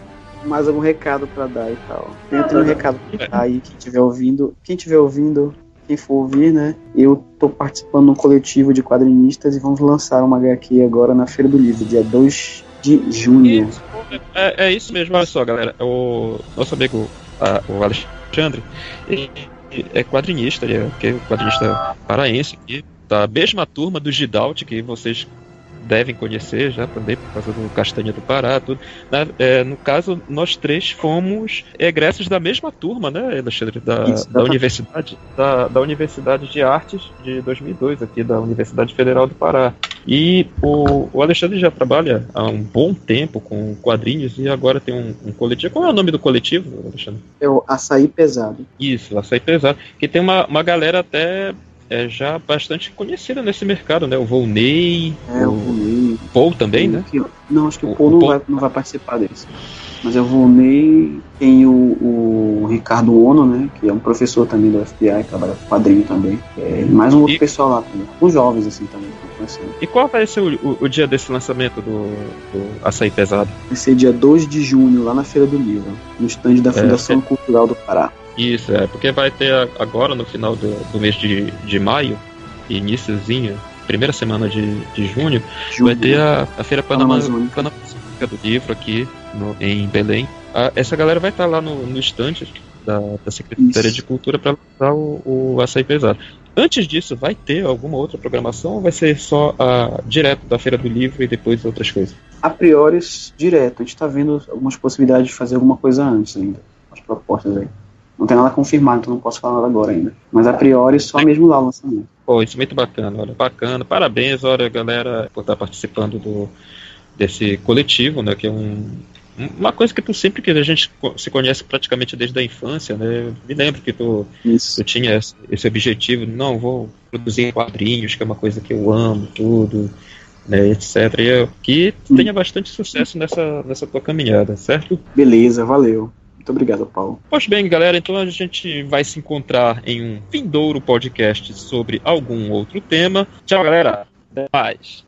mais algum recado pra dar e tal. Tem um recado pra dar aí, quem tiver ouvindo, quem for ouvir, né? Eu tô participando de um coletivo de quadrinistas e vamos lançar uma HQ agora na Feira do Livro, dia 2 de junho. É isso mesmo, olha só, galera. O nosso amigo, o Alexandre, ele é quadrinista, ele é quadrinista paraense aqui, da mesma turma do Gidalt, que vocês devem conhecer já também por causa do Castanha do Pará, tudo. No caso, nós três fomos egressos da mesma turma, né, Alexandre, da Universidade da Universidade de Artes de 2002 aqui da Universidade Federal do Pará. E o Alexandre já trabalha há um bom tempo com quadrinhos e agora tem um coletivo. Qual é o nome do coletivo, Alexandre? É o Açaí Pesado. Isso, Açaí Pesado, que tem uma galera até já bastante conhecida nesse mercado, né? O Volney, o Volney. Paul também, né? Não, acho que o Paul não vai participar desse. Mas o Volney, tem o Ricardo Ono, né? Que é um professor também do FBI, trabalha com quadrinho também. Mais um outro pessoal lá também. Os jovens, assim, também. E qual vai ser o dia desse lançamento do Açaí Pesado? Vai ser dia 2 de junho, lá na Feira do Livro, no stand da Fundação Cultural do Pará. Isso, porque vai ter agora no final do mês de maio, iniciozinho, primeira semana de junho, vai ter a Feira Panamazônica do Livro aqui em Belém. Essa galera vai estar lá no stand da Secretaria de Cultura para lançar o Açaí Pesado. Antes disso, vai ter alguma outra programação ou vai ser só direto da Feira do Livro e depois outras coisas? A priori, direto. A gente está vendo algumas possibilidades de fazer alguma coisa antes ainda. As propostas aí. Não tem nada confirmado, então não posso falar nada agora ainda. Mas a priori, só mesmo lá o lançamento. Pô, isso é muito bacana, olha, bacana. Parabéns, olha, galera, por estar participando desse coletivo, né, que é uma coisa que tu sempre que a gente se conhece praticamente desde a infância, né? Eu me lembro que tu tinha esse objetivo, não, vou produzir quadrinhos, que é uma coisa que eu amo, tudo, né, etc. E que tenha bastante sucesso nessa tua caminhada, certo? Beleza, valeu. Muito obrigado, Paulo. Pois bem, galera, então a gente vai se encontrar em um vindouro podcast sobre algum outro tema. Tchau, galera. Até mais.